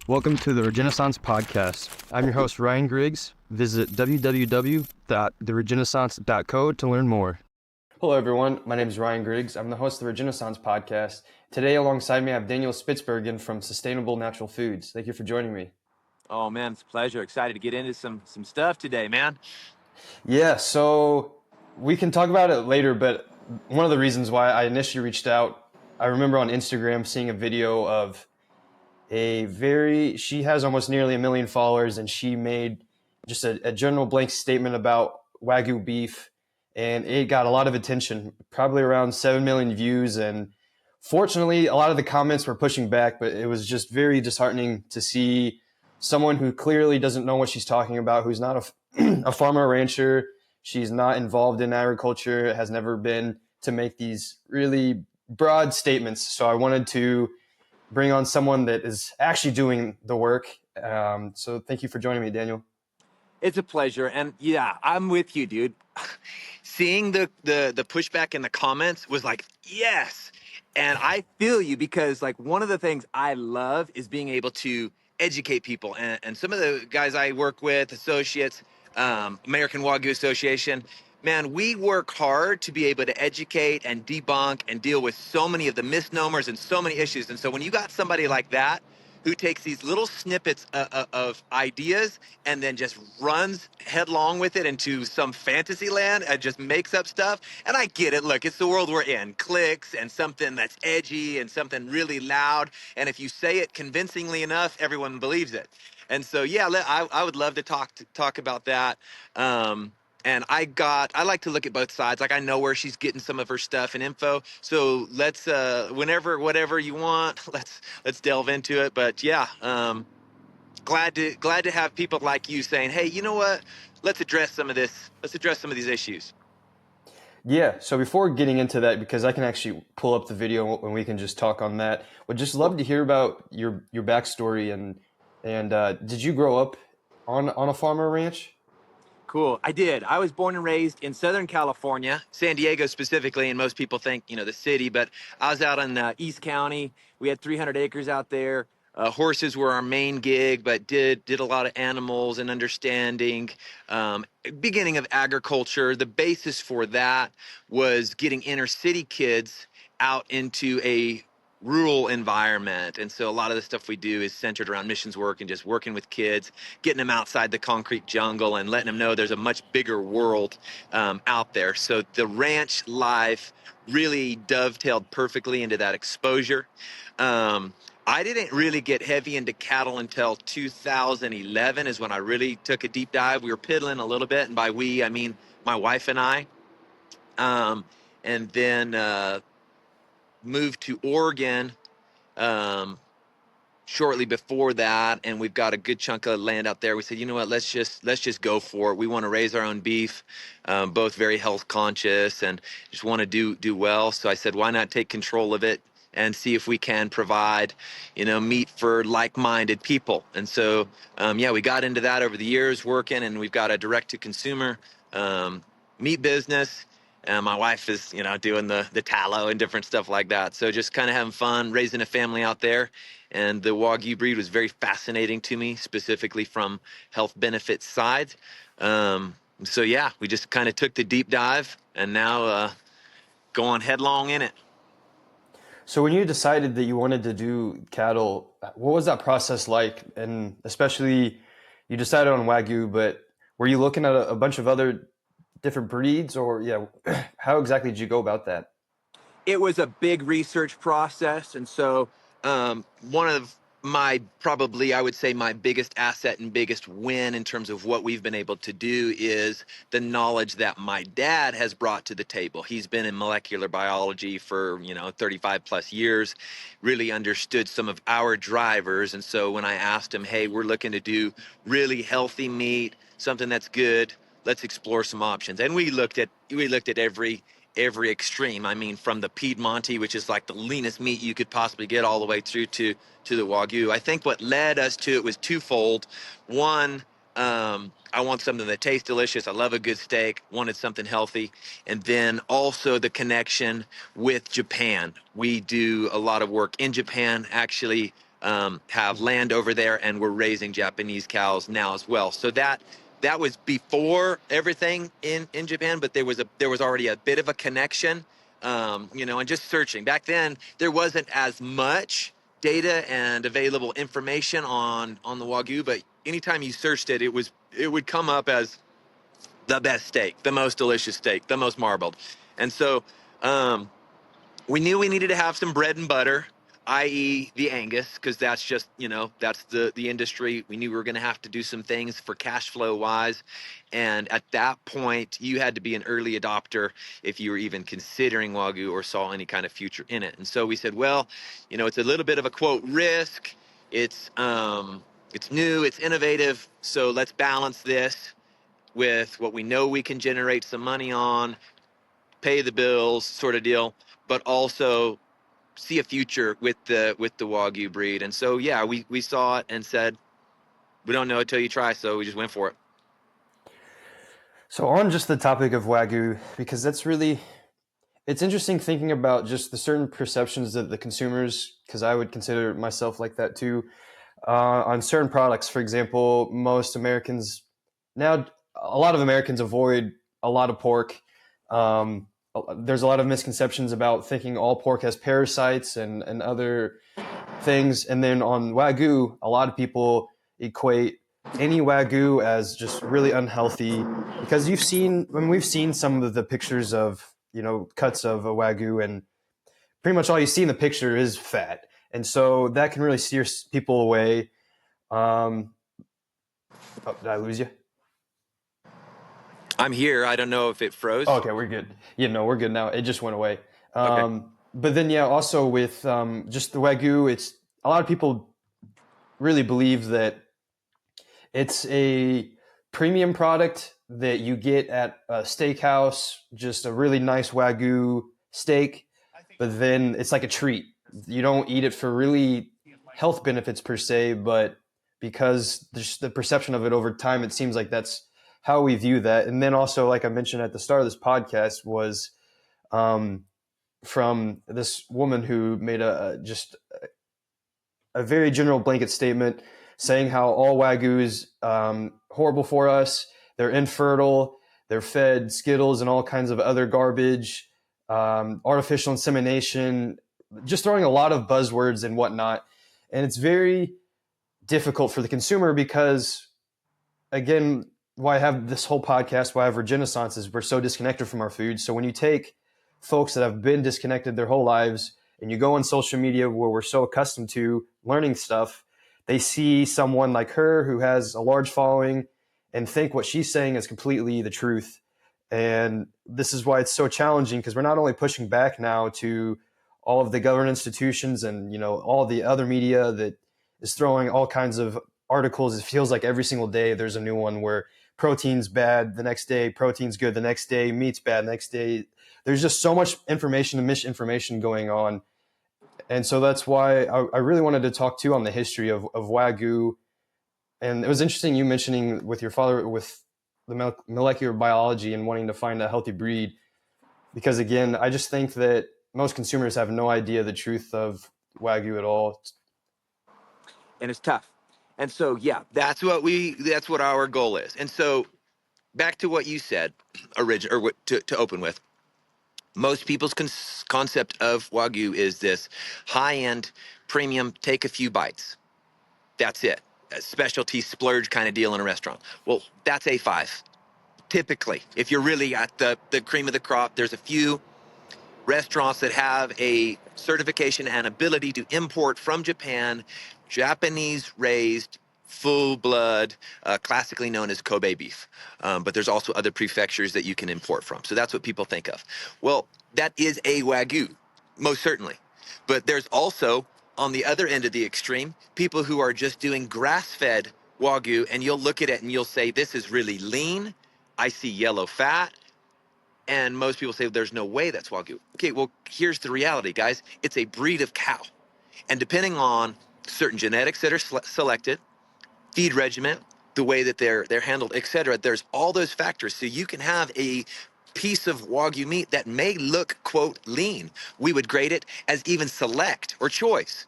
Welcome to the Regenaissance Podcast. I'm your host, Ryan Griggs. Visit www.theregenaissance.co to learn more. Hello, everyone. My name is Ryan Griggs. I'm the host of the Regenaissance Podcast. Today, alongside me, I have Daniel Spitsbergen from Sustainable Natural Foods. Thank you for joining me. Oh, man, it's a pleasure. Excited to get into some stuff today, man. Yeah, so we can talk about it later, but one of the reasons why I initially reached out, I remember on Instagram seeing a video of she has almost nearly 1 million followers, and she made just a general blank statement about Wagyu beef, and it got a lot of attention, probably around 7 million views. And fortunately, a lot of the comments were pushing back, but it was just very disheartening to see someone who clearly doesn't know what she's talking about, who's not a farmer rancher. She's not involved in agriculture, has never been, to make these really broad statements. So I wanted to bring on someone that is actually doing the work. So thank you for joining me, Daniel. It's a pleasure. And yeah, I'm with you, dude. Seeing the pushback in the comments was like, yes. And I feel you, because like one of the things I love is being able to educate people. And some of the guys I work with, associates, American Wagyu Association, man, we work hard to be able to educate and debunk and deal with so many of the misnomers and so many issues. And so when you got somebody like that who takes these little snippets of ideas and then just runs headlong with it into some fantasy land and just makes up stuff. And I get it. Look, it's the world we're in. Clicks and something that's edgy and something really loud. And if you say it convincingly enough, everyone believes it. And so, yeah, I would love to talk about that. And I like to look at both sides. Like, I know where she's getting some of her stuff and info. So let's, whatever you want, let's delve into it. But yeah, glad to have people like you saying, hey, you know what? Let's address some of this. Let's address some of these issues. Yeah, so before getting into that, because I can actually pull up the video and we can just talk on that, would just love to hear about your backstory. And did you grow up on a farmer ranch? Cool. I did. I was born and raised in Southern California, San Diego specifically, and most people think, the city, but I was out in East County. We had 300 acres out there. Horses were our main gig, but did a lot of animals and understanding. Beginning of agriculture, the basis for that was getting inner city kids out into a rural environment. And so a lot of the stuff we do is centered around missions work and just working with kids, getting them outside the concrete jungle and letting them know there's a much bigger world out there. So the ranch life really dovetailed perfectly into that exposure. I didn't really get heavy into cattle until 2011 is when I really took a deep dive. We were piddling a little bit, and by we, I mean my wife and I. And then moved to Oregon shortly before that, and we've got a good chunk of land out there. We said, you know what, let's just go for it. We want to raise our own beef, both very health conscious and just want to do well. So I said, why not take control of it and see if we can provide, meat for like-minded people. And so, yeah, we got into that over the years working, and we've got a direct-to-consumer meat business. My wife is, doing the tallow and different stuff like that. So just kind of having fun, raising a family out there. And the Wagyu breed was very fascinating to me, specifically from health benefits side. So yeah, we just kind of took the deep dive, and now going headlong in it. So when you decided that you wanted to do cattle, what was that process like? And especially, you decided on Wagyu, but were you looking at a bunch of other different breeds, or how exactly did you go about that? It was a big research process. And so one of I would say my biggest asset and biggest win in terms of what we've been able to do is the knowledge that my dad has brought to the table. He's been in molecular biology for, 35 plus years, really understood some of our drivers. And so when I asked him, hey, we're looking to do really healthy meat, something that's good, let's explore some options. And we looked at every extreme. I mean, from the Piedmonte, which is like the leanest meat you could possibly get, all the way through to the Wagyu. I think what led us to it was twofold. One, I want something that tastes delicious. I love a good steak, wanted something healthy. And then also the connection with Japan. We do a lot of work in Japan, actually have land over there, and we're raising Japanese cows now as well. So that was before everything in Japan, but there was already a bit of a connection, and just searching. Back then, there wasn't as much data and available information on the Wagyu, but anytime you searched it, it would come up as the best steak, the most delicious steak, the most marbled. And so um, we knew we needed to have some bread and butter, i.e. the Angus, because that's just, that's the industry. We knew we were going to have to do some things for cash flow wise. And at that point, you had to be an early adopter if you were even considering Wagyu or saw any kind of future in it. And so we said, well, it's a little bit of a quote risk. It's new, it's innovative. So let's balance this with what we know we can generate some money on, pay the bills sort of deal, but also see a future with the Wagyu breed. And so yeah, we saw it and said, we don't know it till you try, so we just went for it. So on just the topic of Wagyu, because it's interesting thinking about just the certain perceptions that the consumers, because I would consider myself like that too, on certain products. For example, most Americans now, a lot of Americans avoid a lot of pork. There's a lot of misconceptions about thinking all pork has parasites and other things. And then on Wagyu, a lot of people equate any Wagyu as just really unhealthy because we've seen some of the pictures of, cuts of a Wagyu, and pretty much all you see in the picture is fat. And so that can really steer people away. Oh, did I lose you? I'm here. I don't know if it froze. Oh, okay, we're good. Yeah, no, we're good now. It just went away. Okay. But then, yeah, also with just the Wagyu, it's a lot of people really believe that it's a premium product that you get at a steakhouse, just a really nice Wagyu steak, but then it's like a treat. You don't eat it for really health benefits per se, but because there's the perception of it over time, it seems like that's how we view that. And then also, like I mentioned at the start of this podcast, was um, from this woman who made just a very general blanket statement saying how all Wagyu is horrible for us. They're infertile. They're fed Skittles and all kinds of other garbage, artificial insemination, just throwing a lot of buzzwords and whatnot. And it's very difficult for the consumer because, again, why I have this whole podcast, why I have Regenaissance, is we're so disconnected from our food. So when you take folks that have been disconnected their whole lives and you go on social media where we're so accustomed to learning stuff, they see someone like her who has a large following and think what she's saying is completely the truth. And this is why it's so challenging, because we're not only pushing back now to all of the government institutions and all the other media that is throwing all kinds of articles. It feels like every single day there's a new one where protein's bad the next day, protein's good the next day, meat's bad the next day. There's just so much information and misinformation going on. And so that's why I really wanted to talk too on the history of Wagyu. And it was interesting you mentioning with your father with the molecular biology and wanting to find a healthy breed, because again, I just think that most consumers have no idea the truth of Wagyu at all. And it's tough. And so yeah, that's what our goal is. And so back to what you said, to open with. Most people's concept of Wagyu is this high-end premium, take a few bites. That's it. A specialty splurge kind of deal in a restaurant. Well, that's A5. Typically, if you're really at the cream of the crop, there's a few restaurants that have a certification and ability to import from Japan Japanese raised full blood, classically known as Kobe beef. But there's also other prefectures that you can import from. So that's what people think of. Well, that is a Wagyu, most certainly. But there's also, on the other end of the extreme, people who are just doing grass fed Wagyu, and you'll look at it and you'll say, this is really lean. I see yellow fat. And most people say there's no way that's Wagyu. Okay, well, here's the reality, guys. It's a breed of cow. And depending on certain genetics that are selected, feed regimen, the way that they're handled, etc., there's all those factors. So you can have a piece of Wagyu meat that may look, quote, lean. We would grade it as even select or choice.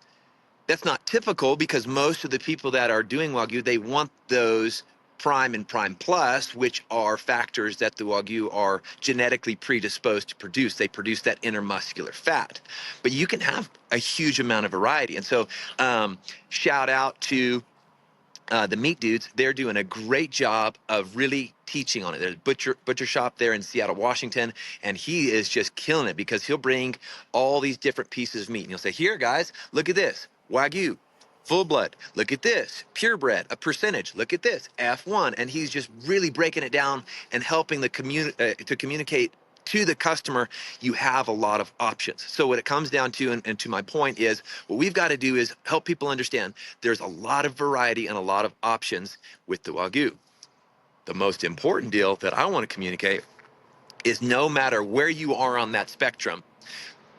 That's not typical because most of the people that are doing Wagyu, they want those prime and prime plus, which are factors that the Wagyu are genetically predisposed to produce. They produce that intermuscular fat. But you can have a huge amount of variety. And so, shout out to the meat dudes. They're doing a great job of really teaching on it. There's a butcher shop there in Seattle, Washington, and he is just killing it because he'll bring all these different pieces of meat and he'll say, here guys, look at this Wagyu, full blood, look at this purebred, a percentage, look at this F1, and he's just really breaking it down and helping the to communicate to the customer. You have a lot of options. So what it comes down to, and to my point, is what we've got to do is help people understand there's a lot of variety and a lot of options with the Wagyu. The most important deal that I want to communicate is no matter where you are on that spectrum,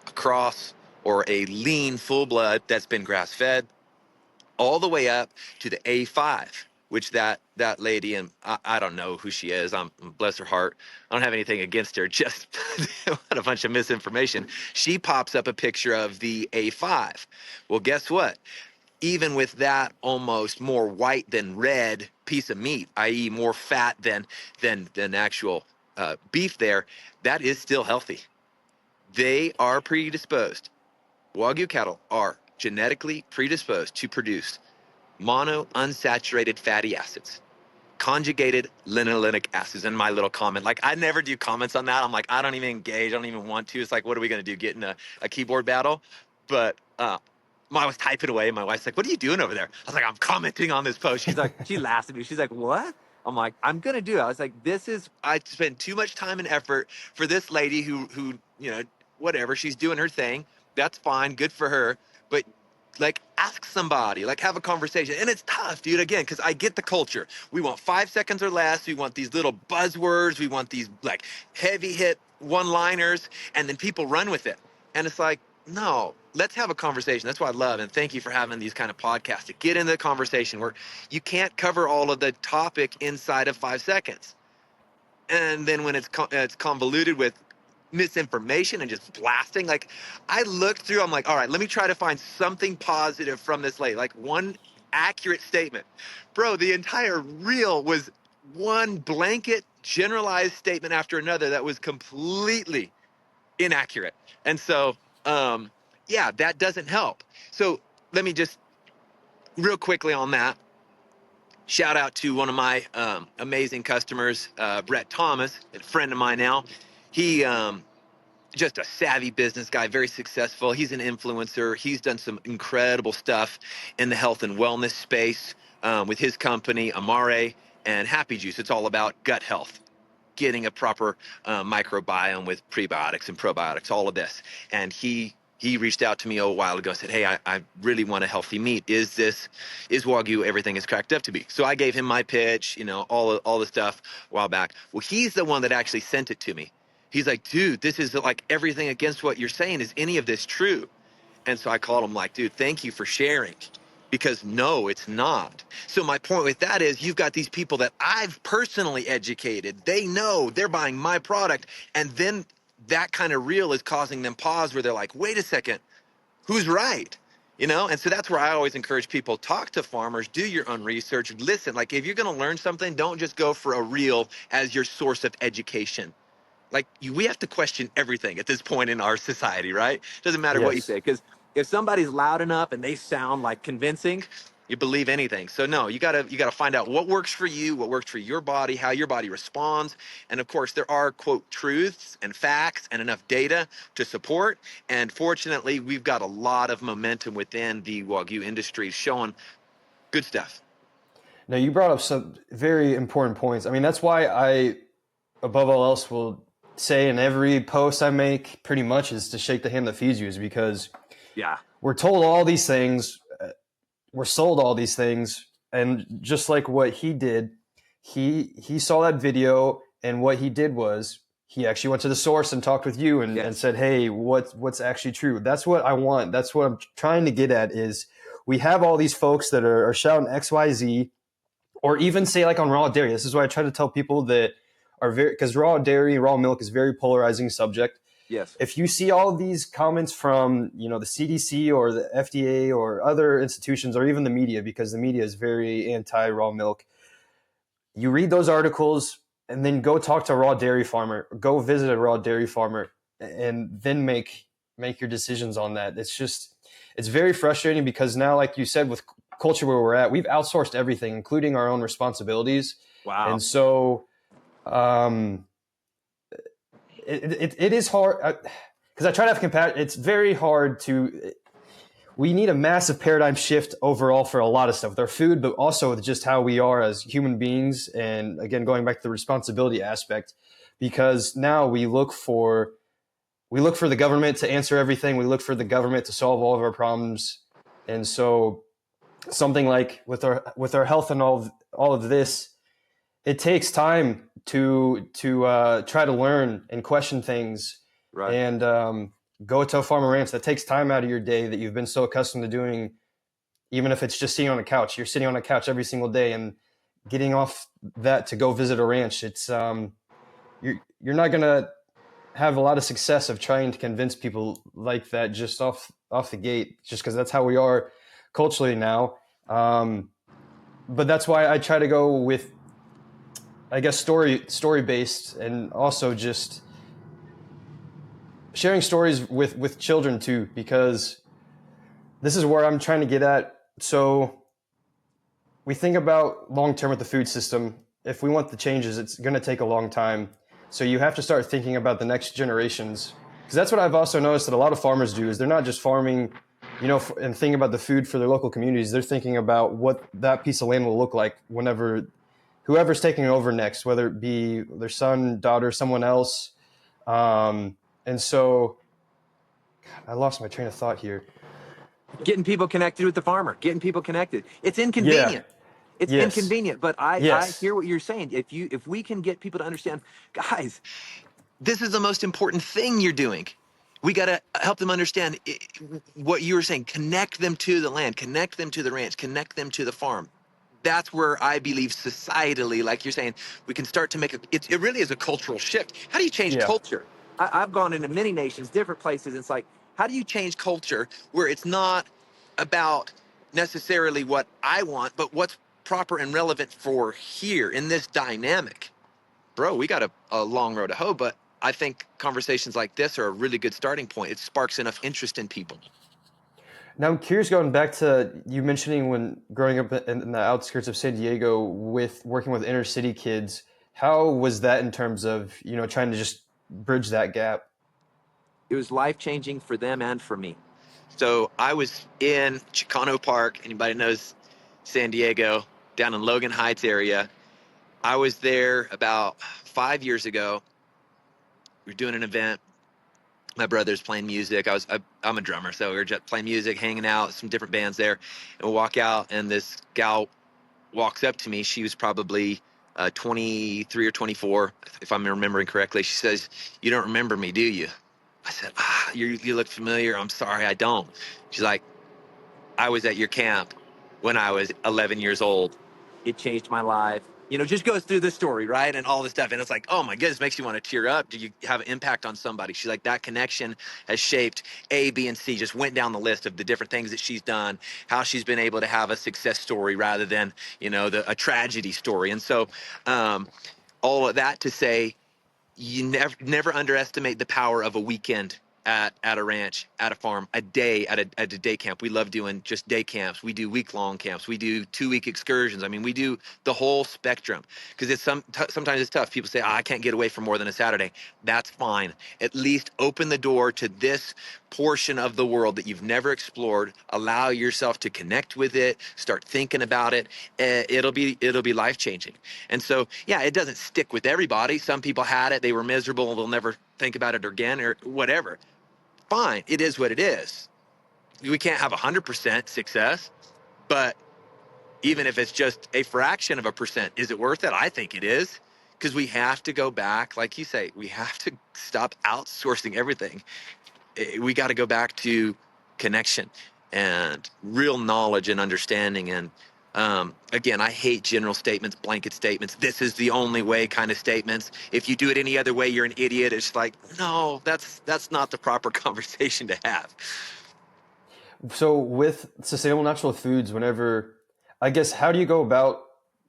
a cross or a lean full blood that's been grass fed, all the way up to the A5, which that lady, and I don't know who she is. Bless her heart. I don't have anything against her. Just what a bunch of misinformation. She pops up a picture of the A5. Well, guess what? Even with that almost more white than red piece of meat, i.e., more fat than actual beef, there, that is still healthy. They are predisposed. Wagyu cattle are genetically predisposed to produce mono unsaturated fatty acids, conjugated linoleic acids. In my little comment, like I never do comments on that. I'm like, I don't even engage. I don't even want to. It's like, what are we going to do? Get in a keyboard battle? But I was typing away. And my wife's like, what are you doing over there? I was like, I'm commenting on this post. She's like, she laughs at me. She's like, what? I'm like, I'm going to do it. I was like, I spend too much time and effort for this lady who, whatever, she's doing her thing. That's fine. Good for her. But like, ask somebody, like, have a conversation. And it's tough, dude, again, because I get the culture. We want 5 seconds or less. We want these little buzzwords. We want these like heavy hit one-liners, and then people run with it. And it's like, no, let's have a conversation. That's what I love. And thank you for having these kind of podcasts to get into the conversation where you can't cover all of the topic inside of 5 seconds. And then when it's convoluted with misinformation and just blasting, like I looked through, I'm like, all right, let me try to find something positive from this lady, like one accurate statement. Bro, the entire reel was one blanket generalized statement after another that was completely inaccurate. And so yeah, that doesn't help. So let me just real quickly on that, shout out to one of my amazing customers, Brett Thomas, a friend of mine now. He just a savvy business guy, very successful. He's an influencer. He's done some incredible stuff in the health and wellness space with his company, Amare and Happy Juice. It's all about gut health, getting a proper microbiome with prebiotics and probiotics, all of this. And he reached out to me a while ago and said, hey, I really want a healthy meat. Is Wagyu everything is cracked up to be? So I gave him my pitch, all the stuff a while back. Well, he's the one that actually sent it to me. He's like, dude, this is like everything against what you're saying. Is any of this true? And so I called him like, dude, thank you for sharing. Because no, it's not. So my point with that is you've got these people that I've personally educated. They know they're buying my product. And then that kind of reel is causing them pause where they're like, wait a second, who's right? And so that's where I always encourage people, talk to farmers, do your own research, listen. Like if you're going to learn something, don't just go for a reel as your source of education. Like we have to question everything at this point in our society, right? Doesn't matter what you Yes. say, because if somebody's loud enough and they sound like convincing, you believe anything. So no, you gotta find out what works for you, what works for your body, how your body responds, and of course there are quote truths and facts and enough data to support. And fortunately, we've got a lot of momentum within the Wagyu industry showing good stuff. Now, you brought up some very important points. I mean, that's why I, above all else, will say in every post I make pretty much is to shake the hand that feeds you, is because Yeah. we're told all these things, we're sold all these things, and just like what he did, he saw that video, and what he did was he actually went to the source and talked with you and Yes. said, hey, what's actually true? That's what I want. That's what I'm trying to get at is we have all these folks that are shouting XYZ, or even say like on raw dairy. This is why I try to tell people that are very, because raw dairy, raw milk is a very polarizing subject. Yes. if you see all of these comments from, the CDC or the FDA or other institutions or even the media, because the media is very anti raw milk, you read those articles and then go talk to a raw dairy farmer, go visit a raw dairy farmer, and then make your decisions on that. It's very frustrating because now, like you said, with culture where we're at, we've outsourced everything, including our own responsibilities. Wow. And so it is hard because I try to have compassion. It's very hard to. We need a massive paradigm shift overall for a lot of stuff with our food, but also with just how we are as human beings. And again, going back to the responsibility aspect, because now we look for the government to answer everything. We look for the government to solve all of our problems. And so something like with our health and all of this, it takes time to try to learn and question things Right. and go to a farm or ranch. That takes time out of your day that you've been so accustomed to doing, even if it's just sitting on a couch. You're sitting on a couch every single day, and getting off that to go visit a ranch. It's you're not gonna have a lot of success of trying to convince people like that just off the gate, just because that's how we are culturally now. But that's why I try to go with, I guess, story based, and also just sharing stories with children too, because this is where I'm trying to get at. So we think about long term with the food system. If we want the changes, it's going to take a long time. So you have to start thinking about the next generations, because that's what I've also noticed that a lot of farmers do is they're not just farming, and thinking about the food for their local communities. They're thinking about what that piece of land will look like whenever whoever's taking over next, whether it be their son, daughter, someone else. And so I lost my train of thought here. Getting people connected with the farmer, getting people connected. It's Yeah. inconvenient. It's Yes. inconvenient, but I Yes. hear what you're saying. If we can get people to understand, guys, this is the most important thing you're doing. We got to help them understand what you were saying. Connect them to the land, connect them to the ranch, connect them to the farm. That's where I believe societally, like you're saying, we can start to make it really is a cultural shift. How do you change Yeah. culture? I've gone into many nations, different places. It's like, how do you change culture where it's not about necessarily what I want, but what's proper and relevant for here in this dynamic? Bro, we got a long road to hoe, but I think conversations like this are a really good starting point. It sparks enough interest in people. Now I'm curious, going back to you mentioning when growing up in the outskirts of San Diego with working with inner city kids, how was that in terms of, trying to just bridge that gap? It was life changing for them and for me. So I was in Chicano Park. Anybody knows San Diego, down in Logan Heights area. I was there about 5 years ago. We were doing an event. My brother's playing music. I'm a drummer, so we were just playing music, hanging out, some different bands there, and we walk out, and this gal walks up to me. She was probably 23 or 24, if I'm remembering correctly. She says, "You don't remember me, do you?" I said, you look familiar. I'm sorry, I don't. She's like, "I was at your camp when I was 11 years old. It changed my life." Just goes through the story, right? And all this stuff. And it's like, oh my goodness, makes you want to tear up. Do you have an impact on somebody? She's like, that connection has shaped A, B, and C. Just went down the list of the different things that she's done, how she's been able to have a success story rather than, a tragedy story. And so, all of that to say, you never underestimate the power of a weekend at a ranch, at a farm, a day at a day camp. We love doing just day camps. We do week-long camps. We do 2-week excursions. I mean, we do the whole spectrum, because sometimes it's tough. People say, I can't get away for more than a Saturday. That's fine. At least open the door to this portion of the world that you've never explored. Allow yourself to connect with it. Start thinking about it. It'll be life changing. And so, yeah, it doesn't stick with everybody. Some people had it, they were miserable, they'll never think about it again or whatever. Fine, it is what it is. We can't have 100% success, but even if it's just a fraction of a percent, is it worth it? I think it is, because we have to go back, like you say, we have to stop outsourcing everything. We got to go back to connection and real knowledge and understanding. And Again, I hate general statements, blanket statements. This is the only way kind of statements. If you do it any other way, you're an idiot. It's like, no, that's not the proper conversation to have. So with sustainable natural foods, whenever, I guess, how do you go about,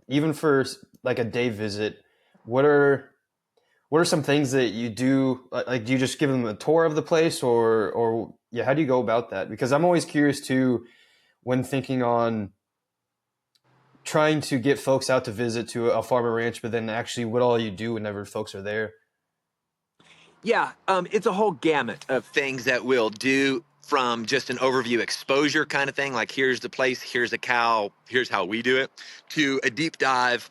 even for like a day visit, what are what are some things that you do? Like, do you just give them a tour of the place, or yeah, how do you go about that? Because I'm always curious too when thinking on trying to get folks out to visit to a farm or ranch, but then actually what all you do whenever folks are there. Yeah, it's a whole gamut of things that we'll do, from just an overview exposure kind of thing, like here's the place, here's a cow, here's how we do it, to a deep dive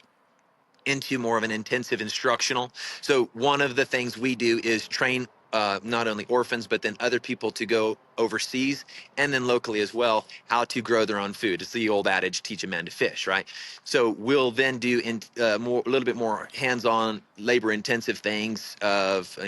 into more of an intensive instructional. So one of the things we do is train not only orphans, but then other people to go overseas and then locally as well, how to grow their own food. It's the old adage, teach a man to fish, right? So we'll then do a little bit more hands-on, labor-intensive things of,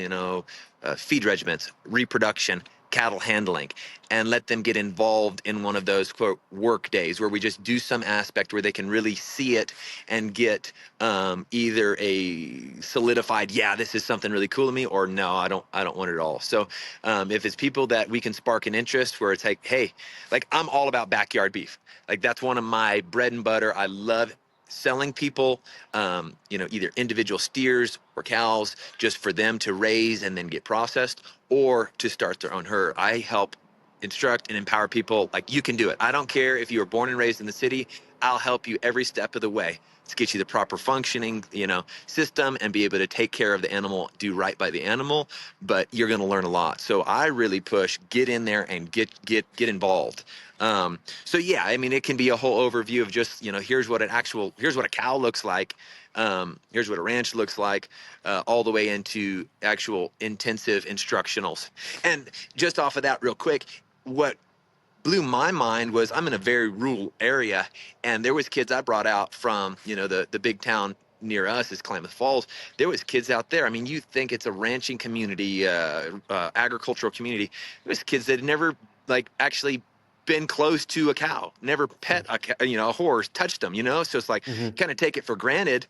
feed regiments, reproduction, cattle handling, and let them get involved in one of those quote work days where we just do some aspect where they can really see it and get either a solidified, yeah, this is something really cool to me, or no, I don't want it at all. So if it's people that we can spark an interest where it's like, hey, like I'm all about backyard beef. Like that's one of my bread and butter. I love selling people, either individual steers or cows just for them to raise and then get processed, or to start their own herd. I help instruct and empower people like you can do it. I don't care if you were born and raised in the city. I'll help you every step of the way to get you the proper functioning, system and be able to take care of the animal, do right by the animal. But you're going to learn a lot. So I really push, get in there and get involved. So yeah, I mean, it can be a whole overview of just, here's what a cow looks like. Here's what a ranch looks like, all the way into actual intensive instructionals. And just off of that real quick, what blew my mind was I'm in a very rural area, and there was kids I brought out from the big town near us is Klamath Falls. There was kids out there. I mean, you think it's a ranching community, agricultural community. There was kids that had never like actually been close to a cow, never pet a horse, touched them. So it's like Mm-hmm. kind of take it for granted.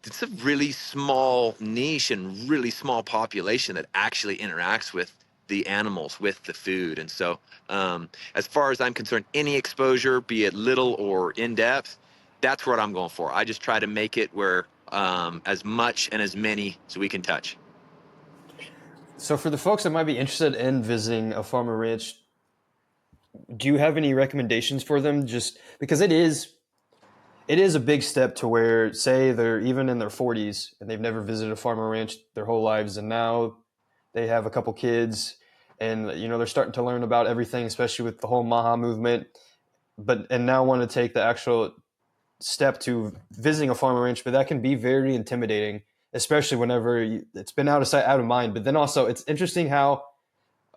It's a really small niche and really small population that actually interacts with the animals, with the food. And so, as far as I'm concerned, any exposure, be it little or in depth, that's what I'm going for. I just try to make it where as much and as many as we can touch. So for the folks that might be interested in visiting a farm or ranch, do you have any recommendations for them? Just because it is a big step to where, say, they're even in their 40s and they've never visited a farm or ranch their whole lives, and now they have a couple kids, and they're starting to learn about everything, especially with the whole Maha movement. And now want to take the actual step to visiting a farm or ranch, but that can be very intimidating, especially whenever it's been out of sight, out of mind. But then also, it's interesting how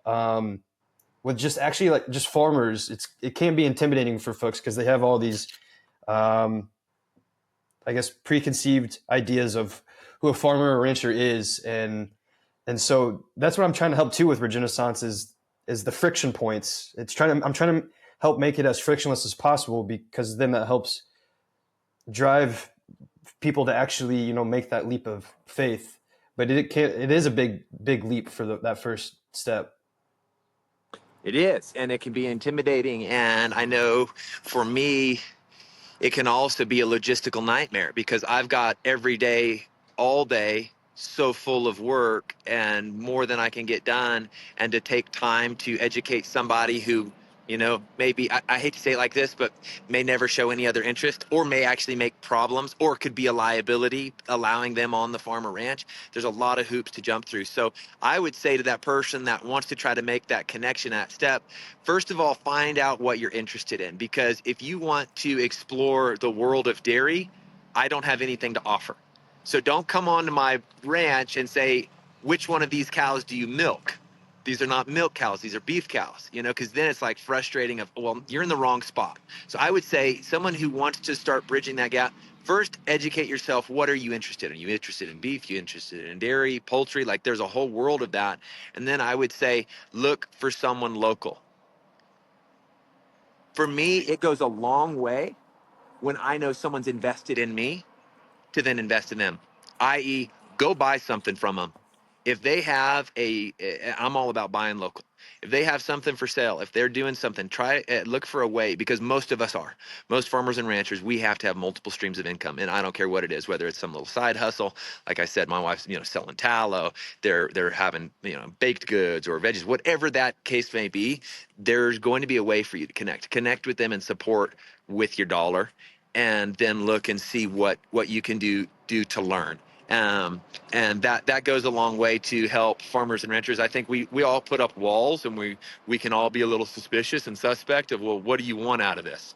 um, with just actually like just farmers, it can be intimidating for folks because they have all these, um, I guess, preconceived ideas of who a farmer or rancher is, and so that's what I'm trying to help too with Regenaissance is the friction points. I'm trying to help make it as frictionless as possible, because then that helps drive people to actually make that leap of faith. But it is a big leap for that first step. It is, and it can be intimidating. And I know for me, it can also be a logistical nightmare because I've got every day, all day, so full of work and more than I can get done. And to take time to educate somebody who, maybe I hate to say it like this, but may never show any other interest or may actually make problems or could be a liability allowing them on the farm or ranch. There's a lot of hoops to jump through. So I would say to that person that wants to try to make that connection, that step, first of all, find out what you're interested in, because if you want to explore the world of dairy, I don't have anything to offer. So don't come onto my ranch and say, which one of these cows do you milk? These are not milk cows, these are beef cows, because then it's like frustrating of, well, you're in the wrong spot. So I would say someone who wants to start bridging that gap, first educate yourself. What are you interested in? Are you interested in beef? Are you interested in dairy, poultry? Like there's a whole world of that. And then I would say, look for someone local. For me, it goes a long way when I know someone's invested in me to then invest in them, i.e., go buy something from them. If they have I'm all about buying local. If they have something for sale, if they're doing something, try look for a way, because most of us are. Most farmers and ranchers, we have to have multiple streams of income, and I don't care what it is, whether it's some little side hustle. Like I said, my wife's selling tallow. They're having baked goods or veggies, whatever that case may be. There's going to be a way for you to connect with them and support with your dollar, and then look and see what you can do to learn. And that goes a long way to help farmers and ranchers. I think we all put up walls, and we can all be a little suspicious and suspect of, well, what do you want out of this?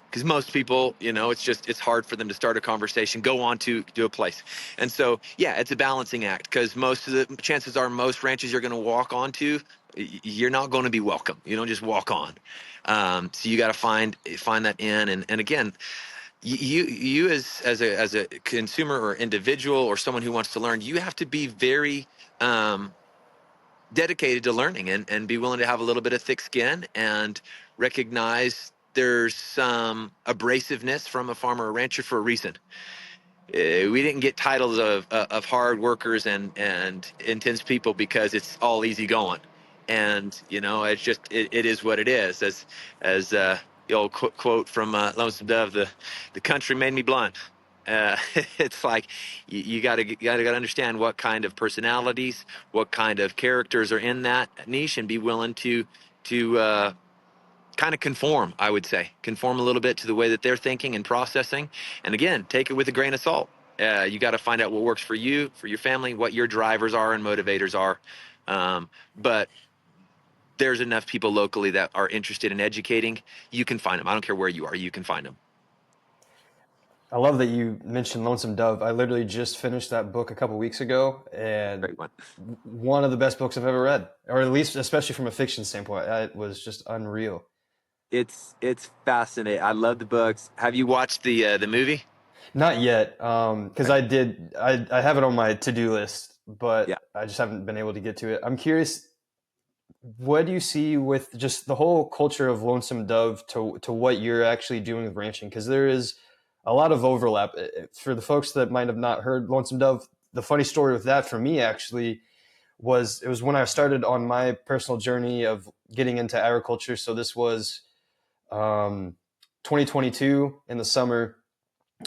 Because most people, it's hard for them to start a conversation, go on to a place. And so, yeah, it's a balancing act, because most of the chances are most ranches you're going to walk onto, you're not going to be welcome. You don't just walk on. So you got to find that in. And again, you as a consumer or individual or someone who wants to learn, you have to be very dedicated to learning, and be willing to have a little bit of thick skin and recognize there's some abrasiveness from a farmer or rancher for a reason. We didn't get titles of hard workers and intense people because it's all easy going. And it's just it is what it is. As the old quote from Lonesome Dove, the country made me blunt. It's like you gotta understand what kind of personalities, what kind of characters are in that niche, and be willing to kind of conform. I would say conform a little bit to the way that they're thinking and processing. And again, take it with a grain of salt. You got to find out what works for you, for your family, what your drivers are and motivators are. But there's enough people locally that are interested in educating. You can find them. I don't care where you are. You can find them. I love that you mentioned Lonesome Dove. I literally just finished that book a couple weeks ago, and Great one. one of the best books I've ever read, or at least especially from a fiction standpoint. It was just unreal. It's fascinating. I love the books. Have you watched the movie? Not yet, because Okay. I have it on my to-do list, Yeah. but I just haven't been able to get to it. I'm curious, what do you see with just the whole culture of Lonesome Dove to what you're actually doing with ranching? Because there is a lot of overlap. For the folks that might have not heard Lonesome Dove, the funny story with that for me actually was it was when I started on my personal journey of getting into agriculture. So this was 2022 in the summer.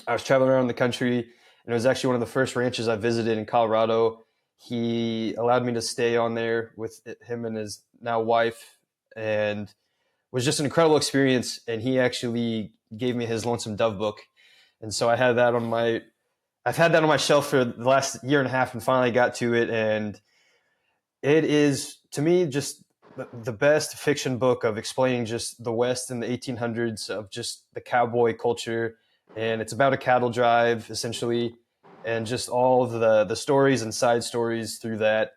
I was traveling around the country, and it was actually one of the first ranches I visited in Colorado. He allowed me to stay on there with him and his now wife, and it was just an incredible experience. And he actually gave me his Lonesome Dove book, and so I've had that on my shelf for the last year and a half, and finally got to it. And it is, to me, just the best fiction book of explaining just the West in the 1800s, of just the cowboy culture. And it's about a cattle drive, essentially, and just all of the stories and side stories through that.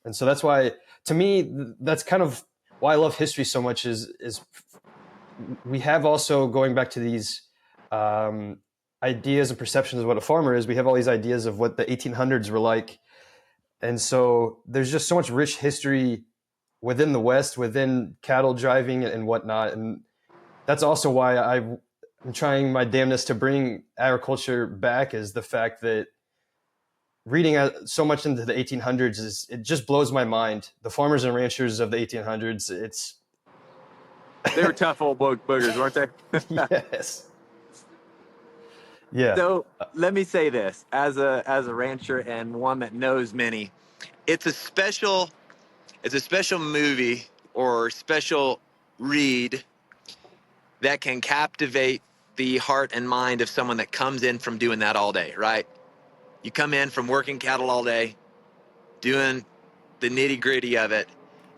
And so that's why, to me, that's kind of why I love history so much. Is we have also, going back to these um, ideas and perceptions of what a farmer is, we have all these ideas of what the 1800s were like. And so there's just so much rich history within the West, within cattle driving and whatnot. And that's also why I'm trying my damnness to bring agriculture back, is the fact that reading so much into the 1800s it just blows my mind. The farmers and ranchers of the 1800s, it's They were tough old boogers, weren't they? yes, yeah, So let me say this, as a rancher and one that knows many, it's a special it's a special movie or special read that can captivate the heart and mind of someone that comes in from doing that all day, right? You come in from working cattle all day, doing the nitty gritty of it,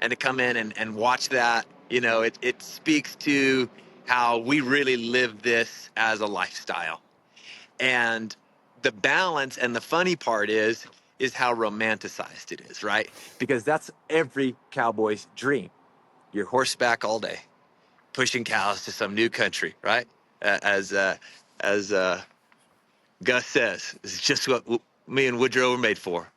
and to come in and watch that, it speaks to how we really live this as a lifestyle. And the balance and the funny part is how romanticized it is, right? Because that's every cowboy's dream. You're horseback all day, pushing cows to some new country, right? As Gus says, it's just what me and Woodrow were made for,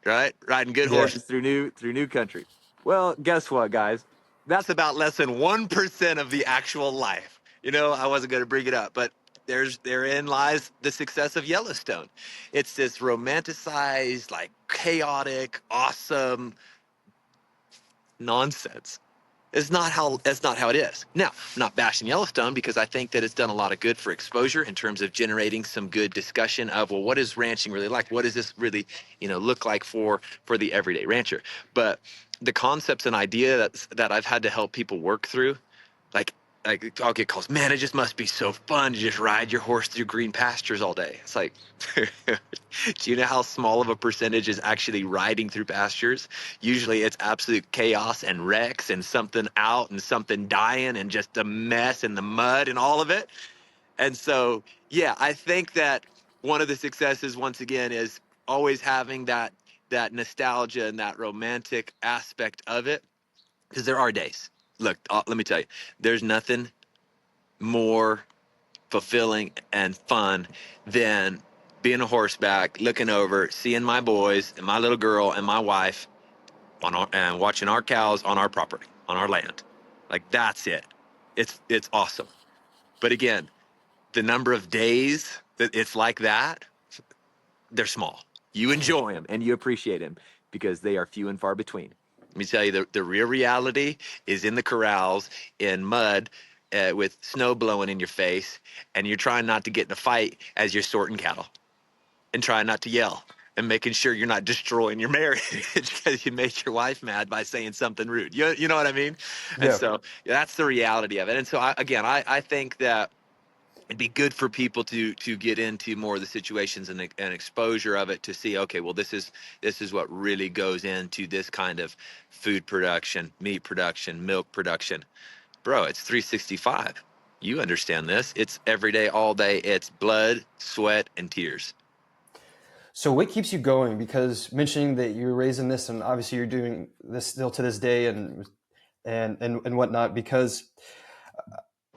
right? Riding good yeah. horses through new country. Well, guess what, guys? That's about less than 1% of the actual life. I wasn't going to bring it up, but therein lies the success of Yellowstone. It's this romanticized, like chaotic, awesome nonsense. That's not how it is. Now, I'm not bashing Yellowstone because I think that it's done a lot of good for exposure in terms of generating some good discussion of, well, what is ranching really like? What does this really, look like for the everyday rancher? But the concepts and idea that I've had to help people work through, like I'll get calls, man, it just must be so fun to just ride your horse through green pastures all day. It's like, do you know how small of a percentage is actually riding through pastures? Usually it's absolute chaos and wrecks and something out and something dying and just a mess and the mud and all of it. And so, yeah, I think that one of the successes, once again, is always having that nostalgia and that romantic aspect of it, because there are days. Look, let me tell you, there's nothing more fulfilling and fun than being a horseback, looking over, seeing my boys and my little girl and my wife and watching our cows on our property, on our land. Like, that's it. It's awesome. But again, the number of days that it's like that, they're small. You enjoy them and you appreciate them because they are few and far between. Let me tell you, the real reality is in the corrals in mud, with snow blowing in your face, and you're trying not to get in a fight as you're sorting cattle and trying not to yell and making sure you're not destroying your marriage because you made your wife mad by saying something rude. You know what I mean? And Yeah. so that's the reality of it. And so I think that it'd be good for people to get into more of the situations and exposure of it to see, okay, well, this is what really goes into this kind of food production, meat production, milk production. Bro, it's 365. You understand this. It's every day, all day. It's blood, sweat, and tears. So what keeps you going? Because mentioning that you're raising this, and obviously you're doing this still to this day, and whatnot. Because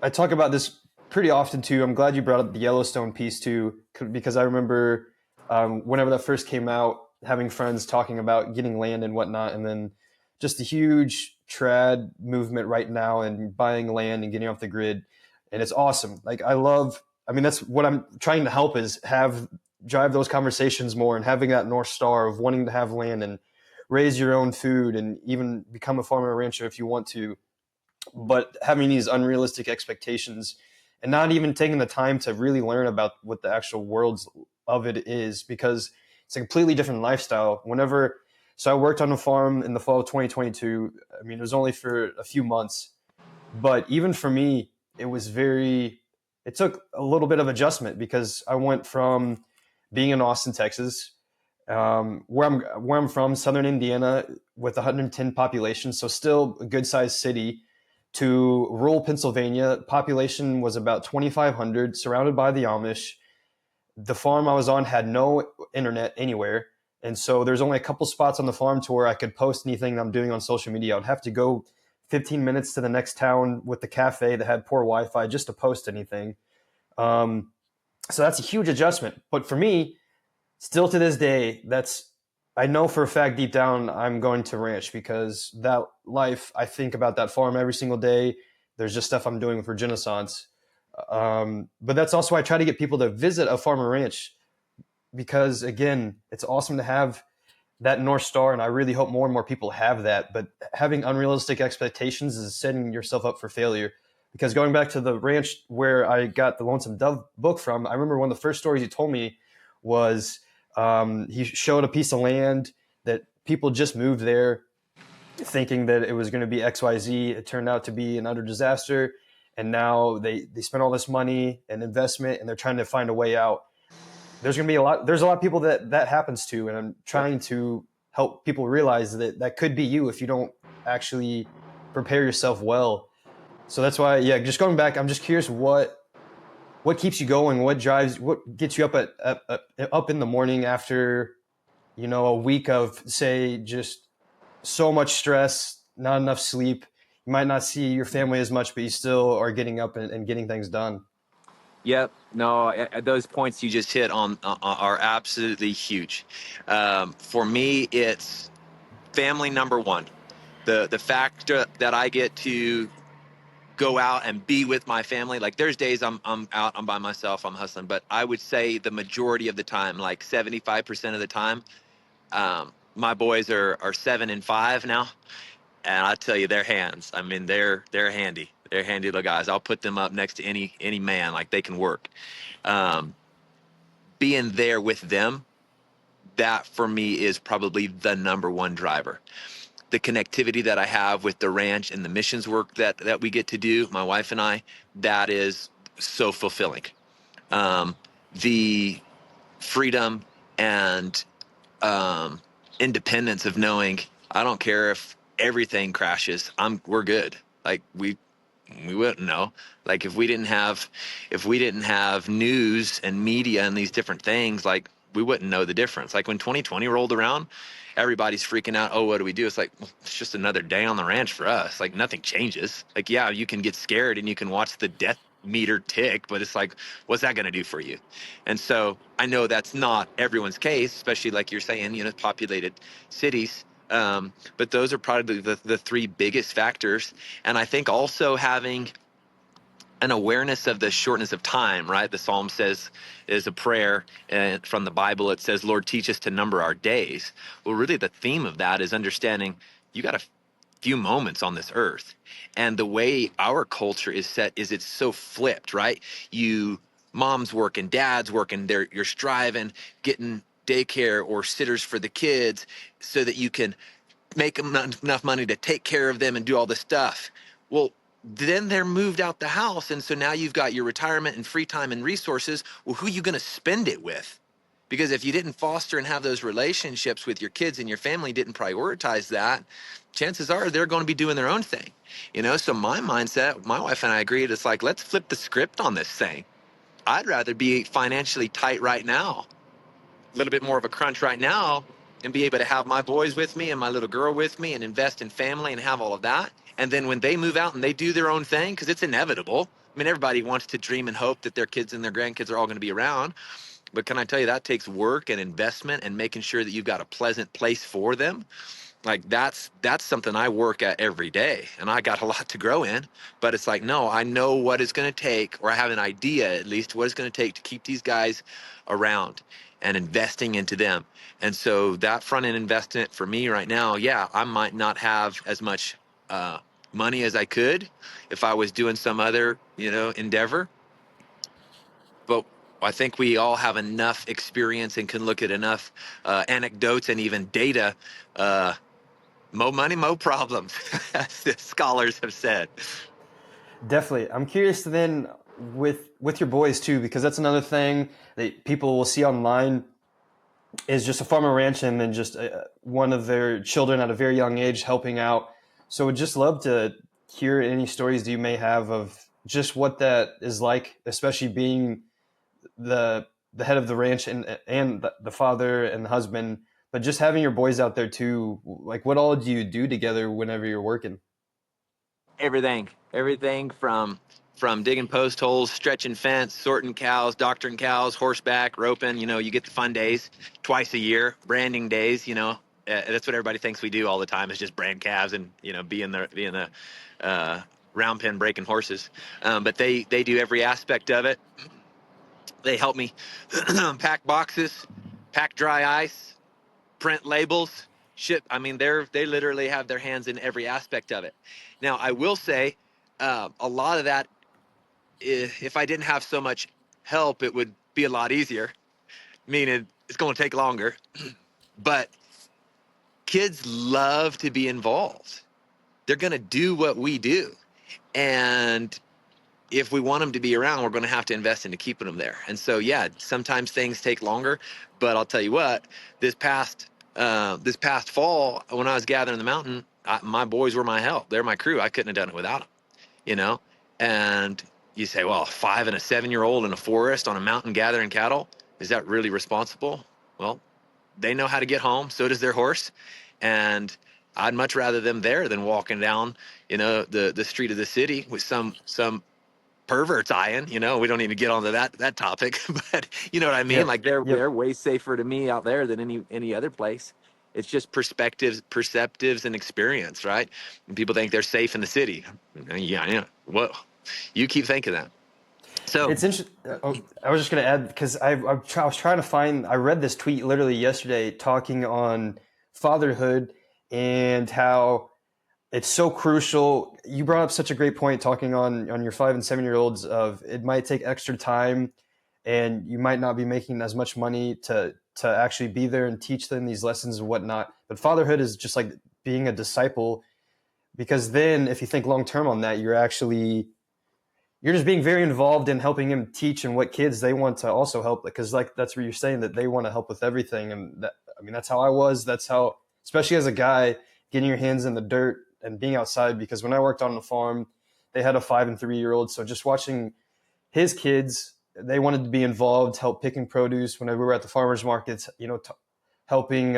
I talk about this pretty often too. I'm glad you brought up the Yellowstone piece too, because I remember whenever that first came out, having friends talking about getting land and whatnot, and then just the huge trad movement right now and buying land and getting off the grid, and it's awesome. Like I love. I mean, that's what I'm trying to help is drive those conversations more and having that North Star of wanting to have land and raise your own food and even become a farmer or rancher if you want to, but having these unrealistic expectations and not even taking the time to really learn about what the actual worlds of it is, because it's a completely different lifestyle. So I worked on a farm in the fall of 2022. I mean, it was only for a few months, but even for me, it took a little bit of adjustment because I went from being in Austin, Texas, where I'm from, Southern Indiana, with 110 population, so still a good sized city, to rural Pennsylvania. Population was about 2,500, surrounded by the Amish. The farm I was on had no internet anywhere. And so there's only a couple spots on the farm to where I could post anything I'm doing on social media. I would have to go 15 minutes to the next town with the cafe that had poor Wi-Fi just to post anything. So that's a huge adjustment. But for me, still to this day, I know for a fact deep down I'm going to ranch, because that life, I think about that farm every single day. There's just stuff I'm doing for Renaissance. But that's also why I try to get people to visit a farm or ranch, because again, it's awesome to have that North Star, and I really hope more and more people have that. But having unrealistic expectations is setting yourself up for failure. Because going back to the ranch where I got the Lonesome Dove book from, I remember one of the first stories he told me was he showed a piece of land that people just moved there thinking that it was going to be XYZ. It turned out to be an utter disaster. And now they spent all this money and investment and they're trying to find a way out. There's a lot of people that happens to, and I'm trying to help people realize that that could be you if you don't actually prepare yourself well. So that's why, yeah, just going back, I'm just curious what keeps you going, what gets you up in the morning after, a week of, say, just so much stress, not enough sleep. You might not see your family as much, but you still are getting up and getting things done. Yep. No, those points you just hit on are absolutely huge. For me, it's family number one. The fact that I get to go out and be with my family. Like there's days I'm out, I'm by myself, I'm hustling, but I would say the majority of the time, like 75% of the time, my boys are 7 and 5 now, and I tell you, their hands. I mean, they're handy. They're handy little guys. I'll put them up next to any man. Like they can work. Um, Being there with them, that for me is probably the number one driver. The connectivity that I have with the ranch and the missions work that we get to do, my wife and I, that is so fulfilling. Um, the freedom and independence of knowing I don't care if everything crashes. We're good. Like we wouldn't know. Like if we didn't have news and media and these different things, like we wouldn't know the difference. Like when 2020 rolled around, everybody's freaking out. Oh, what do we do? It's like, well, it's just another day on the ranch for us. Like nothing changes. Like, yeah, you can get scared and you can watch the death meter tick, but it's like, what's that going to do for you? And so I know that's not everyone's case, especially like you're saying, populated cities. But those are probably the three biggest factors. And I think also having an awareness of the shortness of time, right? The Psalm says is a prayer, and from the Bible it says, Lord, teach us to number our days. Well, really the theme of that is understanding you got a few moments on this earth. And the way our culture is set is it's so flipped, right? Mom's working, dad's working, you're striving, getting daycare or sitters for the kids so that you can make enough money to take care of them and do all this stuff. Well, then they're moved out the house. And so now you've got your retirement and free time and resources. Well, who are you going to spend it with? Because if you didn't foster and have those relationships with your kids and your family, didn't prioritize that, chances are they're going to be doing their own thing. So my mindset, my wife and I agreed, it's like, let's flip the script on this thing. I'd rather be financially tight right now, a little bit more of a crunch right now, and be able to have my boys with me and my little girl with me and invest in family and have all of that. And then when they move out and they do their own thing, because it's inevitable. I mean, everybody wants to dream and hope that their kids and their grandkids are all going to be around. But can I tell you, that takes work and investment and making sure that you've got a pleasant place for them. Like that's something I work at every day, and I got a lot to grow in. But it's like, no, I know what it's going to take, or I have an idea at least what it's going to take to keep these guys around and investing into them. And so that front end investment for me right now, yeah, I might not have as much money as I could if I was doing some other endeavor, but I think we all have enough experience and can look at enough anecdotes and even data. Mo money, mo problems, as the scholars have said. Definitely. I'm curious then with your boys too, because that's another thing that people will see online is just a farmer ranch and then just one of their children at a very young age helping out. So would just love to hear any stories that you may have of just what that is like, especially being the head of the ranch and the father and the husband, but just having your boys out there too. Like, what all do you do together whenever you're working? Everything from digging post holes, stretching fence, sorting cows, doctoring cows, horseback, roping. You get the fun days twice a year, branding days. That's what everybody thinks we do all the time is just brand calves and be in the round pen breaking horses. But they do every aspect of it. They help me pack boxes, pack dry ice, print labels, ship. I mean, they literally have their hands in every aspect of it. Now, I will say, a lot of that, if I didn't have so much help, it would be a lot easier. Meaning, it's going to take longer. But kids love to be involved. They're going to do what we do, and if we want them to be around, we're going to have to invest into keeping them there. And so, yeah, sometimes things take longer, but I'll tell you what, this past fall, when I was gathering the mountain, my boys were my help. They're my crew. I couldn't have done it without them, you know? And you say, well, a 5 and a 7-year-old in a forest on a mountain gathering cattle, is that really responsible? Well, they know how to get home. So does their horse. And I'd much rather them there than walking down, the street of the city with some perverts eyeing. We don't need to get onto that topic, but you know what I mean? Yep. Like they're Yep. way safer to me out there than any other place. It's just perceptives, and experience, right? And people think they're safe in the city. Yeah, yeah. Well, you keep thinking that. So, It's interesting. I was just going to add because I was trying to find. I read this tweet literally yesterday talking on fatherhood and how it's so crucial. You brought up such a great point talking on your 5 and 7 year olds of it might take extra time, and you might not be making as much money to actually be there and teach them these lessons and whatnot. But fatherhood is just like being a disciple because then if you think long term on that, you're just being very involved in helping him teach and what kids they want to also help because like that's where you're saying that they want to help with everything and that, I mean that's how I was, that's how, especially as a guy, getting your hands in the dirt and being outside because when I worked on the farm they had a 5 and 3 year old, so just watching his kids, they wanted to be involved, help picking produce whenever we were at the farmers markets, helping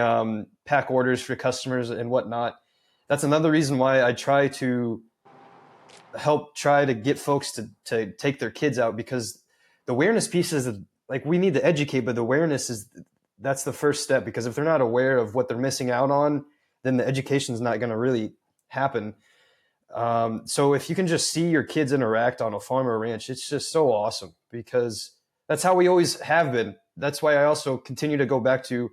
pack orders for customers and whatnot. That's another reason why I try to get folks to take their kids out because the awareness piece is like we need to educate, but the awareness is that's the first step because if they're not aware of what they're missing out on, then the education is not going to really happen. So if you can just see your kids interact on a farm or ranch, it's just so awesome because that's how we always have been. That's why I also continue to go back to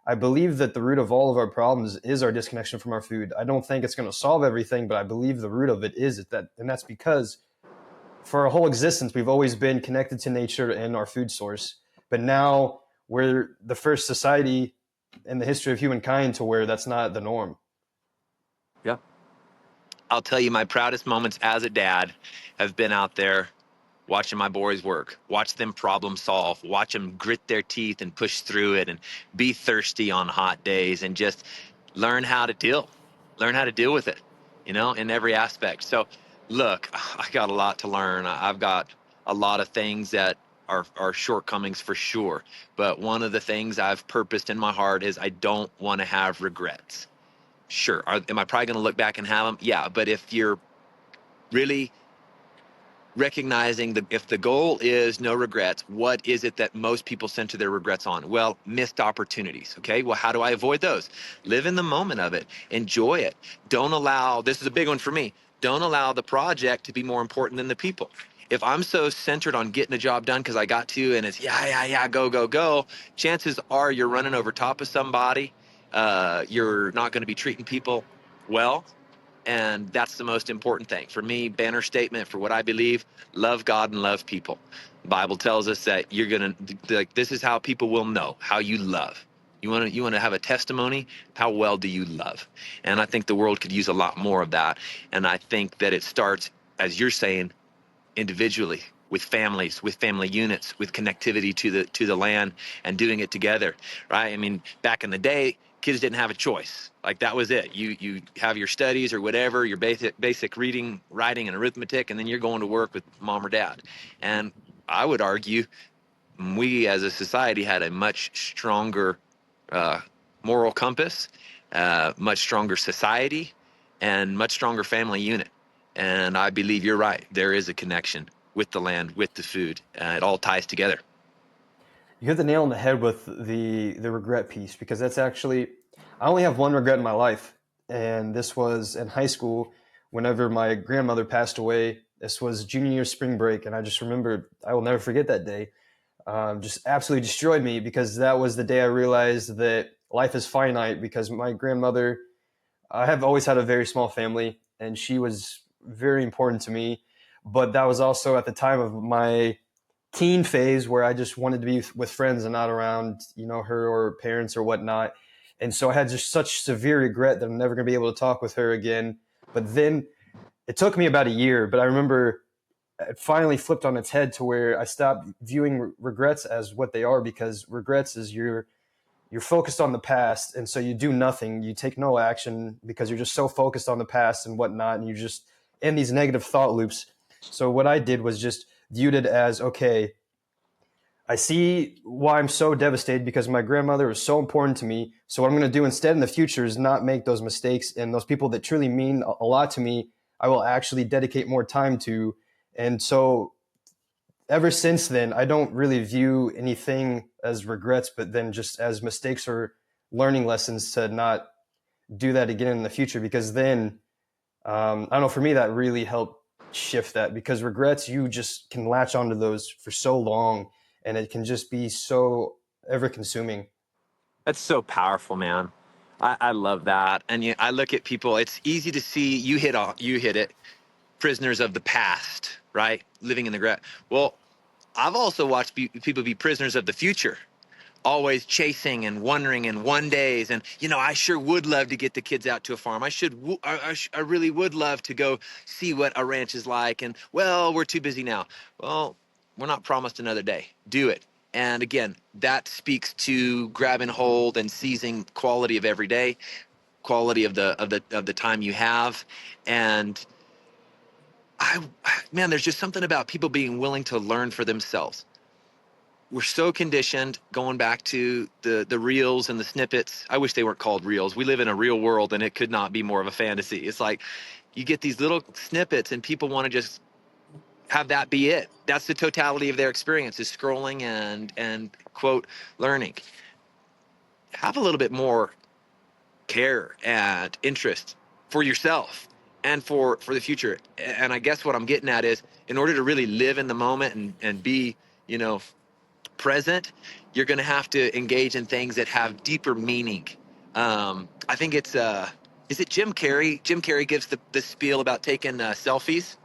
I believe that the root of all of our problems is our disconnection from our food. I don't think it's going to solve everything, but I believe the root of it is that, and that's because for our whole existence we've always been connected to nature and our food source. But now we're the first society in the history of humankind to where that's not the norm. yeah, I'll tell you, my proudest moments as a dad have been out there watching my boys work, watch them problem solve, watch them grit their teeth and push through it and be thirsty on hot days and just learn how to learn how to deal with it, in every aspect. So, look, I got a lot to learn. I've got a lot of things that are shortcomings for sure. But one of the things I've purposed in my heart is I don't want to have regrets. Sure. Am I probably going to look back and have them? Yeah. But if you're really recognizing that if the goal is no regrets, what is it that most people center their regrets on? Well, missed opportunities. Okay. Well, how do I avoid those? Live in the moment of it. Enjoy it. Don't allow, this is a big one for me, don't allow the project to be more important than the people. If I'm so centered on getting a job done because I got to, and it's yeah, go, go, go, chances are you're running over top of somebody. You're not going to be treating people well, and that's the most important thing for me. Banner statement for what I believe: love God and love people. The Bible tells us that you're gonna, like, this is how people will know how you love. You want to have a testimony. How well do you love? And I think the world could use a lot more of that. And I think that it starts, as you're saying, individually, with families, with family units, with connectivity to the land, and doing it together, right? I mean, back in the day, kids didn't have a choice. Like, that was it. You have your studies or whatever, your basic reading, writing, and arithmetic, and then you're going to work with mom or dad. And I would argue we as a society had a much stronger uh, moral compass, much stronger society, and much stronger family unit. And I believe you're right. There is a connection with the land, with the food. It all ties together. You hit the nail on the head with the regret piece because that's actually I only have one regret in my life, and this was in high school. Whenever my grandmother passed away, this was junior year spring break, and I just remember I will never forget that day. Just absolutely destroyed me because that was the day I realized that life is finite. Because my grandmother, I have always had a very small family, and she was very important to me. But that was also at the time of my teen phase where I just wanted to be with friends and not around, her or parents or whatnot. And so I had just such severe regret that I'm never going to be able to talk with her again. But then it took me about a year, but I remember it finally flipped on its head to where I stopped viewing regrets as what they are, because regrets is you're focused on the past, and so you do nothing, you take no action because you're just so focused on the past and whatnot, and you're just in these negative thought loops. So what I did was just viewed it as, okay, I see why I'm so devastated because my grandmother was so important to me. So what I'm going to do instead in the future is not make those mistakes, and those people that truly mean a lot to me, I will actually dedicate more time to. And so ever since then, I don't really view anything as regrets, but then just as mistakes or learning lessons to not do that again in the future. Because then, I don't know, for me, that really helped shift that, because regrets, you just can latch onto those for so long, and it can just be so ever consuming. That's so powerful, man. I love that. And I look at people, it's easy to see you hit it, prisoners of the past, right? Living in the regret. Well, I've also watched people be prisoners of the future, always chasing and wondering and one days. And, I sure would love to get the kids out to a farm. I really would love to go see what a ranch is like. And, well, we're too busy now. Well, we're not promised another day. Do it. And again, that speaks to grabbing hold and seizing quality of every day, quality of the time you have. And I, man, there's just something about people being willing to learn for themselves. We're so conditioned, going back to the reels and the snippets. I wish they weren't called reels. We live in a real world, and it could not be more of a fantasy. It's like you get these little snippets and people want to just have that be it. That's the totality of their experience, is scrolling and quote learning. Have a little bit more care and interest for yourself and for the future. And I guess what I'm getting at is, in order to really live in the moment and be, you know, present, you're going to have to engage in things that have deeper meaning. I think is it Jim Carrey? Jim Carrey gives the spiel about taking selfies.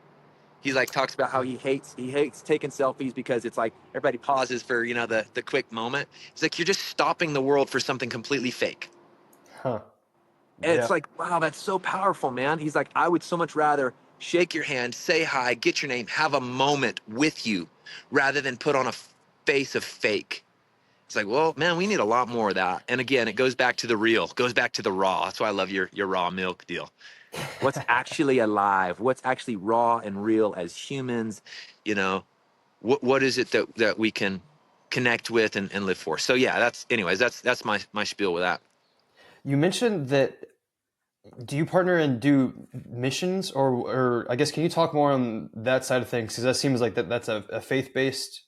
He like talks about how he hates taking selfies because it's like everybody pauses for, the quick moment. It's like you're just stopping the world for something completely fake. Huh. And it's Yeah. like, wow, that's so powerful, man. He's like, I would so much rather shake your hand, say hi, get your name, have a moment with you, rather than put on a face of fake. It's like, well, man, we need a lot more of that. And again, it goes back to the real, goes back to the raw. That's why I love your raw milk deal. What's actually alive? What's actually raw and real as humans? You know, what is it that we can connect with and live for? So yeah, that's my spiel with that. You mentioned that, do you partner and do missions, or I guess, can you talk more on that side of things? Because that seems like that's a faith-based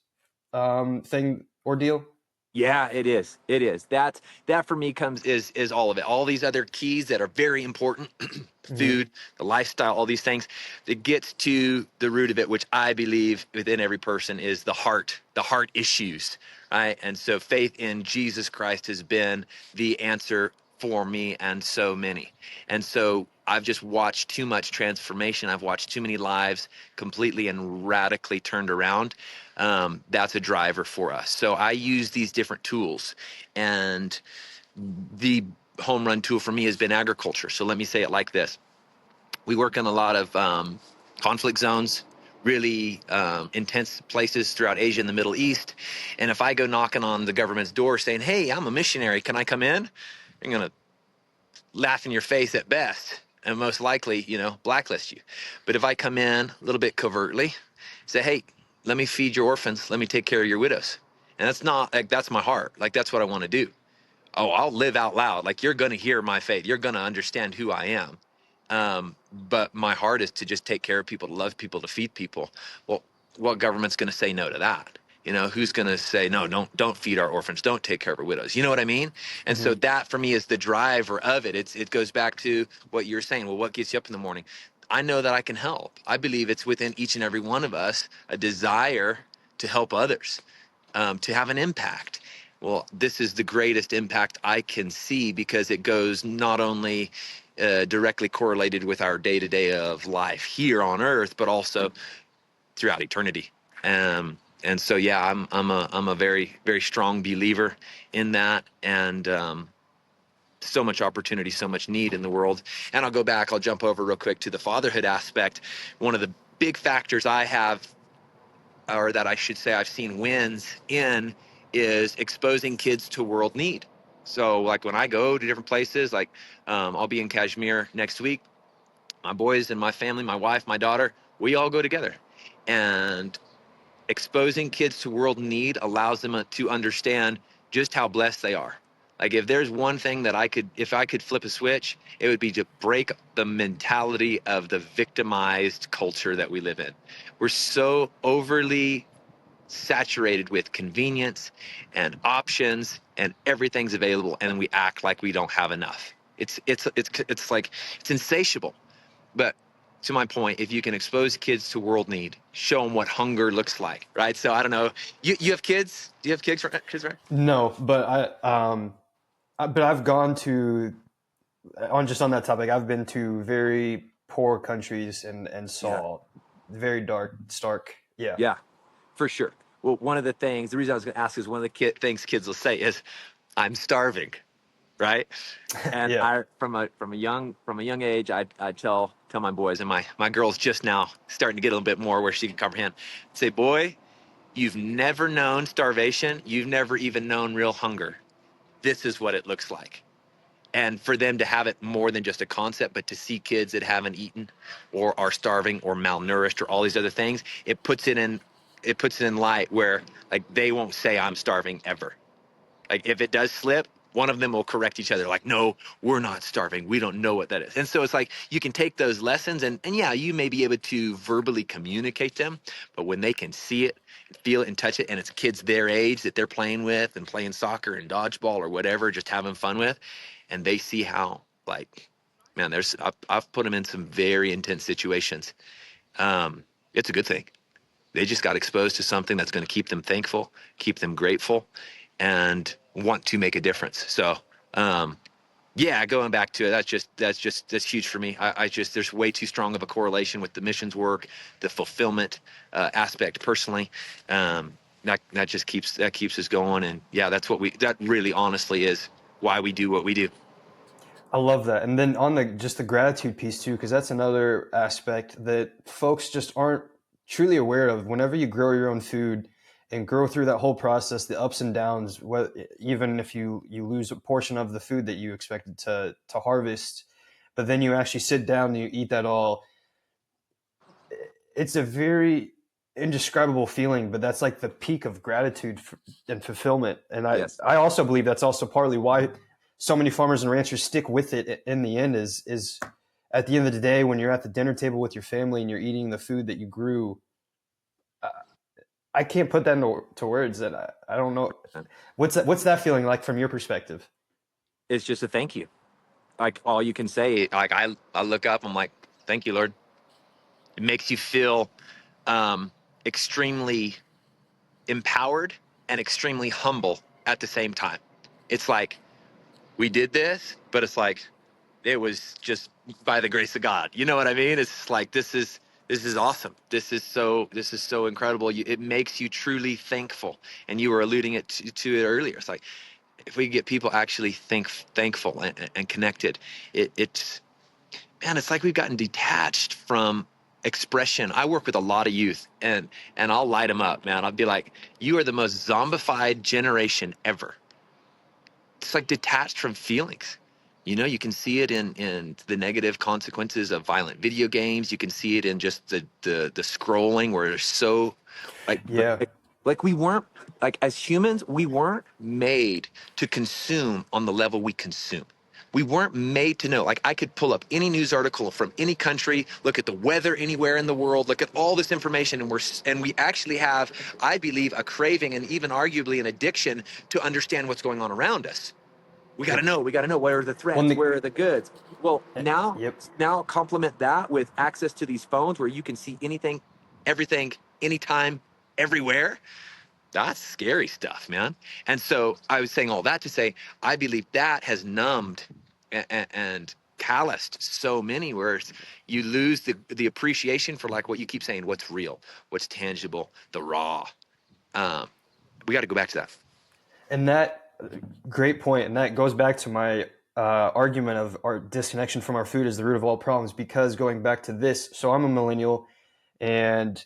thing, ordeal. Yeah, it is. It is. That for me comes is all of it. All these other keys that are very important, Hmm. food, the lifestyle, all these things. It gets to the root of it, which I believe within every person is the heart issues, right? And so faith in Jesus Christ has been the answer for me and so many. And so I've just watched too much transformation. I've watched too many lives completely and radically turned around. That's a driver for us. So I use these different tools, and the home run tool for me has been agriculture. So let me say it like this: we work in a lot of conflict zones, really intense places throughout Asia and the Middle East. And if I go knocking on the government's door saying, "Hey, I'm a missionary, can I come in?" I'm gonna laugh in your face at best, and most likely, blacklist you. But if I come in a little bit covertly, say, hey, let me feed your orphans, let me take care of your widows. And that's not like, that's my heart. Like, that's what I want to do. Oh, I'll live out loud. Like, you're going to hear my faith. You're going to understand who I am. But my heart is to just take care of people, to love people, to feed people. Well, what government's going to say no to that? Who's going to say no? Don't feed our orphans. Don't take care of our widows. You know what I mean? And so Hmm. that for me is the driver of it. It goes back to what you're saying. Well, what gets you up in the morning? I know that I can help. I believe it's within each and every one of us a desire to help others, to have an impact. Well, this is the greatest impact I can see, because it goes not only directly correlated with our day to day of life here on earth, but also throughout eternity. And so, yeah, I'm a very, very strong believer in that. And so much opportunity, so much need in the world. And I'll jump over real quick to the fatherhood aspect. One of the big factors I have, or that I should say I've seen wins in, is exposing kids to world need. So like when I go to different places, like I'll be in Kashmir next week. My boys and my family, my wife, my daughter, we all go together. And exposing kids to world need allows them to understand just how blessed they are. Like, if there's one thing that if I could flip a switch, it would be to break the mentality of the victimized culture that we live in. We're so overly saturated with convenience and options, and everything's available, and we act like we don't have enough. It's like it's insatiable. But to my point, if you can expose kids to world need, show them what hunger looks like, right? So I don't know. You have kids? Do you have kids, right? No, but but I've gone to on that topic. I've been to very poor countries and Yeah. saw very dark, stark. Yeah, Yeah, for sure. Well, one of the things, the reason I was going to ask is one of the things kids will say is, "I'm starving," right? And yeah. I, from a young age, I tell my boys, and my girl's just now starting to get a little bit more where she can comprehend. Say, boy, you've never known starvation. You've never even known real hunger. This is what it looks like. And for them to have it more than just a concept, but to see kids that haven't eaten or are starving or malnourished or all these other things, it puts it in light where like they won't say I'm starving ever. Like if it does slip, one of them will correct each other like, no, we're not starving, we don't know what that is. And so it's like you can take those lessons, and yeah, you may be able to verbally communicate them, but when they can see it, feel it, and touch it, and it's kids their age that they're playing with and playing soccer and dodgeball or whatever, just having fun with, and they see how, like, man, I've put them in some very intense situations. It's a good thing. They just got exposed to something that's going to keep them thankful, keep them grateful, and want to make a difference. So, yeah, going back to it, that's huge for me. I just there's way too strong of a correlation with the missions work, the fulfillment aspect personally. That just keeps us going, and yeah, that really honestly is why we do what we do. I love that. And then on the just the gratitude piece too, because that's another aspect that folks just aren't truly aware of. Whenever you grow your own food and grow through that whole process, the ups and downs, even if you lose a portion of the food that you expected to harvest, but then you actually sit down and you eat that all, it's a very indescribable feeling, but that's like the peak of gratitude and fulfillment. And Yes. I also believe that's also partly why so many farmers and ranchers stick with it in the end is at the end of the day, when you're at the dinner table with your family and you're eating the food that you grew, uh, I can't put that into words that I don't know. What's that feeling like from your perspective? It's just a thank you. Like all you can say. Like I look up, I'm like, thank you, Lord. It makes you feel um, extremely empowered and extremely humble at the same time. It's like we did this, but it's like it was just by the grace of God. You know what I mean? It's like this is awesome. This is so incredible. It makes you truly thankful. And you were alluding to it earlier. It's like if we get people actually thankful and connected, it's man, it's like we've gotten detached from expression. I work with a lot of youth, and I'll light them up, man. I'll be like, you are the most zombified generation ever. It's like detached from feelings. You know, you can see it in the negative consequences of violent video games. You can see it in just the scrolling where it's so like Yeah. like we weren't like as humans, we weren't made to consume on the level we consume. We weren't made to know. Like I could pull up any news article from any country, look at the weather anywhere in the world, look at all this information, and we actually have, I believe, a craving and even arguably an addiction to understand what's going on around us. We got to Yep. know. We got to know where are the Well, threats, where are the goods. Well, yep. now complement that with access to these phones where you can see anything, everything, anytime, everywhere. That's scary stuff, man. And so I was saying all that to say, I believe that has numbed and calloused so many where you lose the appreciation for like what you keep saying, what's real, what's tangible, the raw. Um, we got to go back to that. And that great point, and that goes back to my argument of our disconnection from our food is the root of all problems. Because going back to this, so I'm a millennial, and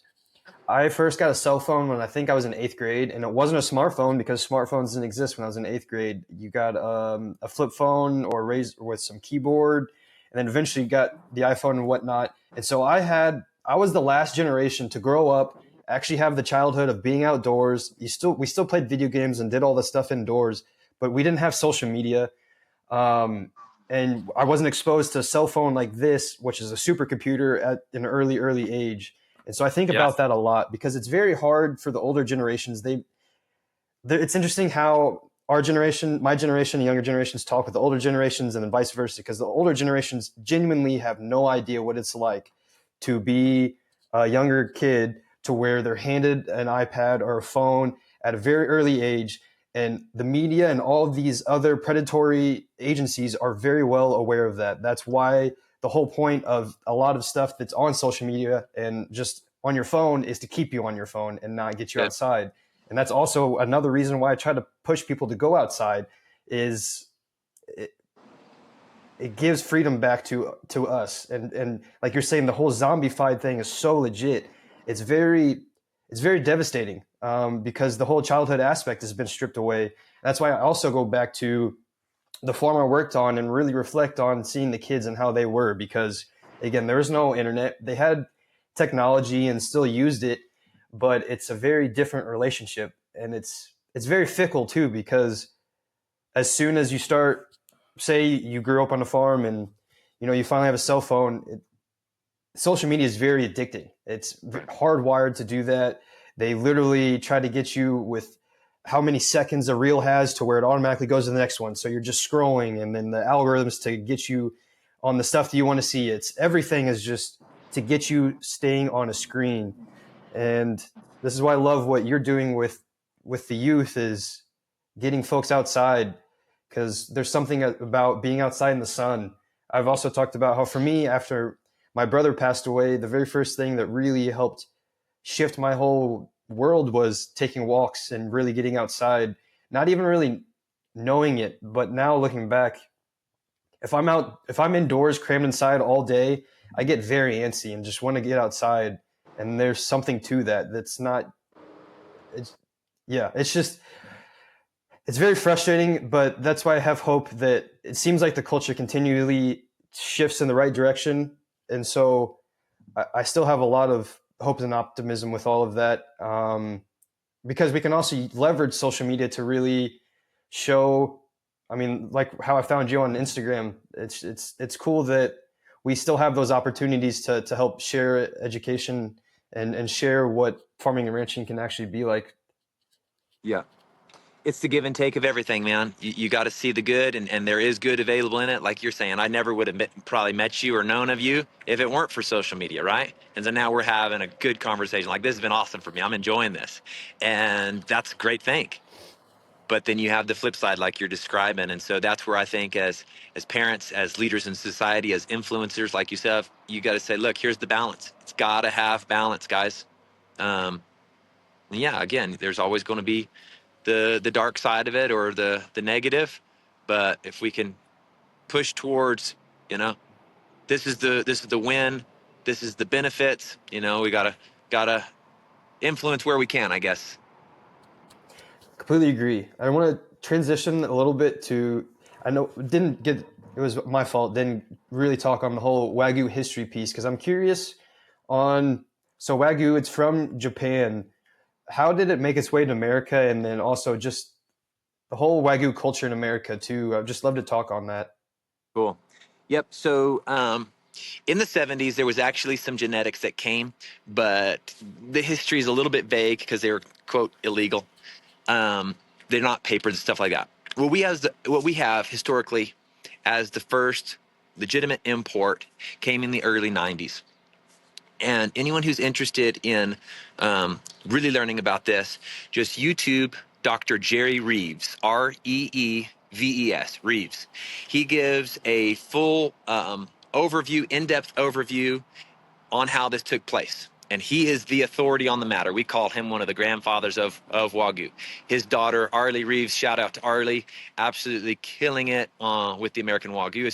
I first got a cell phone when I think I was in eighth grade, and it wasn't a smartphone because smartphones didn't exist when I was in eighth grade. You got a flip phone or raise with some keyboard, and then eventually you got the iPhone and whatnot. And so I was the last generation to grow up, actually have the childhood of being outdoors. We still played video games and did all this stuff indoors, but we didn't have social media. Um, and I wasn't exposed to a cell phone like this, which is a supercomputer at an early age. And so I think Yeah. about that a lot because it's very hard for the older generations. It's interesting how our generation, my generation, younger generations talk with the older generations and then vice versa, because the older generations genuinely have no idea what it's like to be a younger kid to where they're handed an iPad or a phone at a very early age. And the media and all of these other predatory agencies are very well aware of that. That's why the whole point of a lot of stuff that's on social media and just on your phone is to keep you on your phone and not get you Good. outside. And that's also another reason why I try to push people to go outside is it, it gives freedom back to us. And like you're saying, the whole zombified thing is so legit. It's very it's very devastating because the whole childhood aspect has been stripped away. That's why I also go back to the farm I worked on and really reflect on seeing the kids and how they were, because again, there was no internet. They had technology and still used it, but it's a very different relationship, and it's very fickle too, because as soon as you start, say you grew up on a farm and you finally have a cell phone, social media is very addicting. It's hardwired to do that. They literally try to get you with how many seconds a reel has to where it automatically goes to the next one. So you're just scrolling, and then the algorithms to get you on the stuff that you want to see. It's everything is just to get you staying on a screen. And this is why I love what you're doing with the youth is getting folks outside, because there's something about being outside in the sun. I've also talked about how for me, after my brother passed away, the very first thing that really helped shift my whole world was taking walks and really getting outside, not even really knowing it, but now looking back, if I'm indoors crammed inside all day, I get very antsy and just want to get outside. And there's something to that that's not, it's, yeah, it's just, it's very frustrating, but that's why I have hope that it seems like the culture continually shifts in the right direction. And so I still have a lot of hope and optimism with all of that, because we can also leverage social media to really show. I mean, like how I found you on Instagram. It's cool that we still have those opportunities to help share education and share what farming and ranching can actually be like. Yeah. It's the give and take of everything, man. You got to see the good, and there is good available in it. Like you're saying, I never would have probably met you or known of you if it weren't for social media, right? And so now we're having a good conversation. Like, this has been awesome for me. I'm enjoying this, and that's a great thing. But then you have the flip side, like you're describing, and so that's where I think, as parents, as leaders in society, as influencers, like yourself, you got to say, look, here's the balance. It's got to have balance, guys. Um, yeah, again, there's always going to be the dark side of it, or the negative, but if we can push towards, you know this is the win, this is the benefits, we gotta influence where we can, I guess. Completely agree. I want to transition a little bit to. I know didn't get. It was my fault. Didn't really talk on the whole Wagyu history piece, because I'm curious on. So Wagyu, it's from Japan. How did it make its way to America, and then also just the whole Wagyu culture in America too? I'd just love to talk on that. Cool. Yep. So in the 70s there was actually some genetics that came, but the history is a little bit vague because they were, quote, illegal. um, they're not papered and stuff like that. What we have historically as the first legitimate import came in the early 90s. And anyone who's interested in really learning about this, just YouTube Dr. Jerry Reeves, Reeves, Reeves. He gives a full overview, in-depth overview on how this took place. And he is the authority on the matter. We call him one of the grandfathers of Wagyu. His daughter, Arlie Reeves, shout out to Arlie, absolutely killing it with the American Wagyu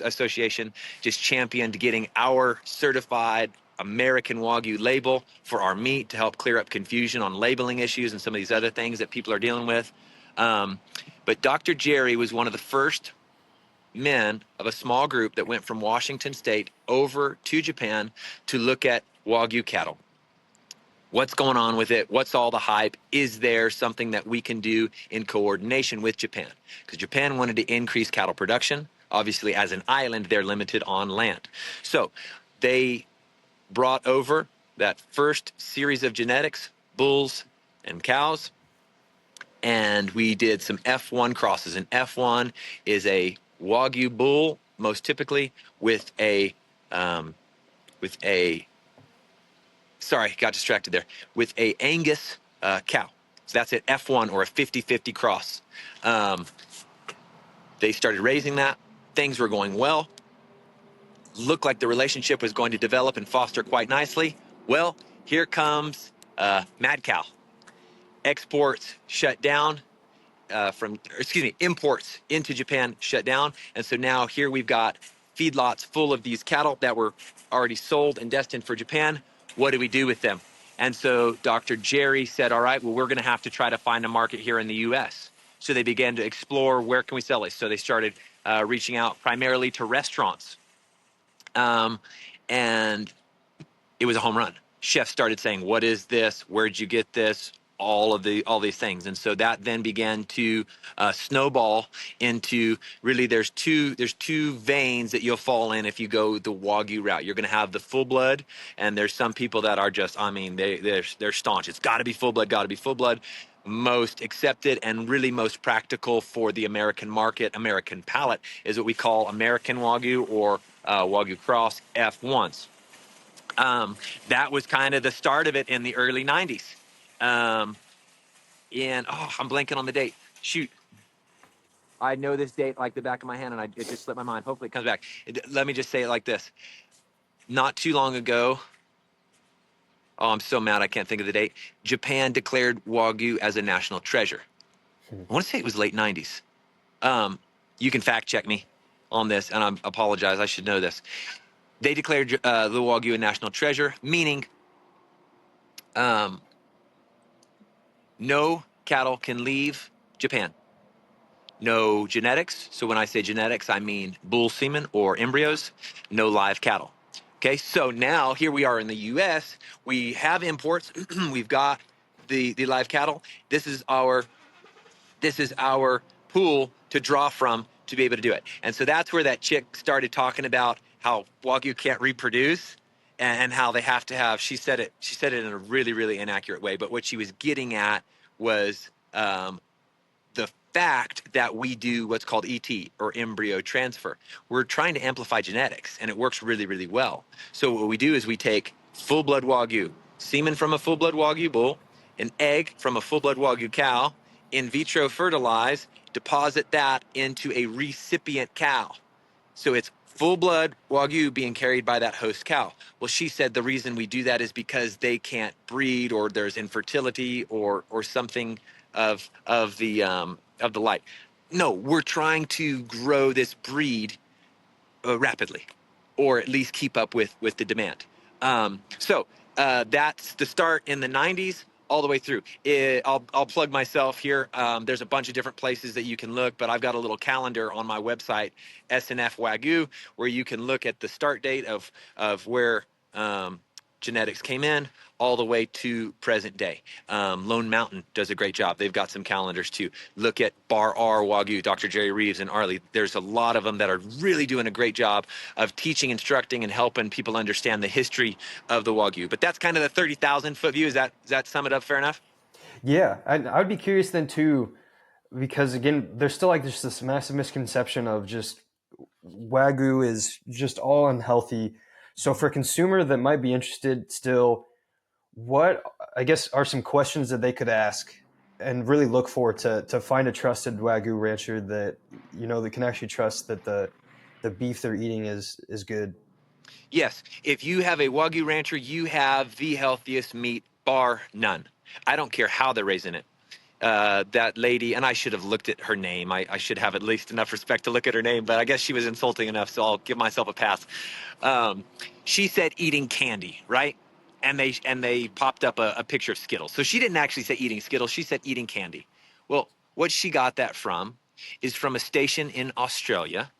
Association, just championed getting our certified American Wagyu label for our meat to help clear up confusion on labeling issues and some of these other things that people are dealing with. Um, but Dr. Jerry was one of the first men of a small group that went from Washington State over to Japan to look at Wagyu cattle. What's going on with it? What's all the hype? Is there something that we can do in coordination with Japan? Because Japan wanted to increase cattle production. Obviously, as an island, they're limited on land. So they brought over that first series of genetics, bulls and cows, and we did some F1 crosses. And F1 is a Wagyu bull, most typically, with a um, with a sorry, got distracted there, with a Angus cow. So that's it, F1 or a 50-50 cross. Um, they started raising that. Things were going well. Looked like the relationship was going to develop and foster quite nicely. Well, here comes mad cow. Exports shut down. Imports into Japan shut down. And so now here we've got feedlots full of these cattle that were already sold and destined for Japan. What do we do with them? And so Dr. Jerry said, all right, well, we're going to have to try to find a market here in the US. So they began to explore, where can we sell this? So they started reaching out primarily to restaurants. And it was a home run. Chefs started saying, "What is this? Where'd you get this?" All these things, and so that then began to snowball into really. There's two veins that you'll fall in if you go the Wagyu route. You're going to have the full blood, and there's some people that are just, I mean, they're staunch. It's got to be full blood. Got to be full blood. Most accepted and really most practical for the American market, American palate, is what we call American Wagyu or Wagyu Cross F1s. That was kind of the start of it in the early 90s. Um, I'm blanking on the date. Shoot. I know this date like the back of my hand, and it just slipped my mind. Hopefully it comes back. Let me just say it like this. Not too long ago, oh, I'm so mad I can't think of the date. Japan declared Wagyu as a national treasure. I want to say it was late 90s. You can fact check me on this, and I apologize. I should know this. They declared the Wagyu a national treasure, meaning no cattle can leave Japan. No genetics. So when I say genetics, I mean bull semen or embryos. No live cattle. Okay, so now here we are in the U.S. We have imports. We've got the live cattle. This is our pool to draw from to be able to do it. And so that's where that chick started talking about how Wagyu can't reproduce and how they have to have. She said it in a really, really inaccurate way. But what she was getting at was the fact that we do what's called ET or embryo transfer. We're trying to amplify genetics, and it works really, really well. So what we do is we take full-blood Wagyu, semen from a full-blood Wagyu bull, an egg from a full-blood Wagyu cow, in vitro fertilize, deposit that into a recipient cow. So it's full blood Wagyu being carried by that host cow. Well, she said the reason we do that is because they can't breed, or there's infertility, or something of the like. No, we're trying to grow this breed rapidly, or at least keep up with the demand. So that's the start in the 90s all the way through. I'll plug myself here. There's a bunch of different places that you can look, but I've got a little calendar on my website, SNF Wagyu, where you can look at the start date of where genetics came in all the way to present day. Lone Mountain does a great job. They've got some calendars too. Look at Bar R Wagyu, Dr. Jerry Reeves and Arlie. There's a lot of them that are really doing a great job of teaching, instructing, and helping people understand the history of the Wagyu. But that's kind of the 30,000 foot view. Does that sum it up fair enough? Yeah, I would be curious then too, because again, there's still like this massive misconception of just Wagyu is just all unhealthy. So for a consumer that might be interested still, what I guess are some questions that they could ask and really look for to find a trusted Wagyu rancher that they can actually trust that the beef they're eating is good. Yes, if you have a Wagyu rancher, you have the healthiest meat, bar none. I don't care how they're raising it. That lady, and I should have looked at her name. I should have at least enough respect to look at her name, but I guess she was insulting enough, so I'll give myself a pass. Um, she said eating candy, right? And they popped up a picture of Skittles. So she didn't actually say eating Skittles. She said eating candy. Well, what she got that from is from a station in Australia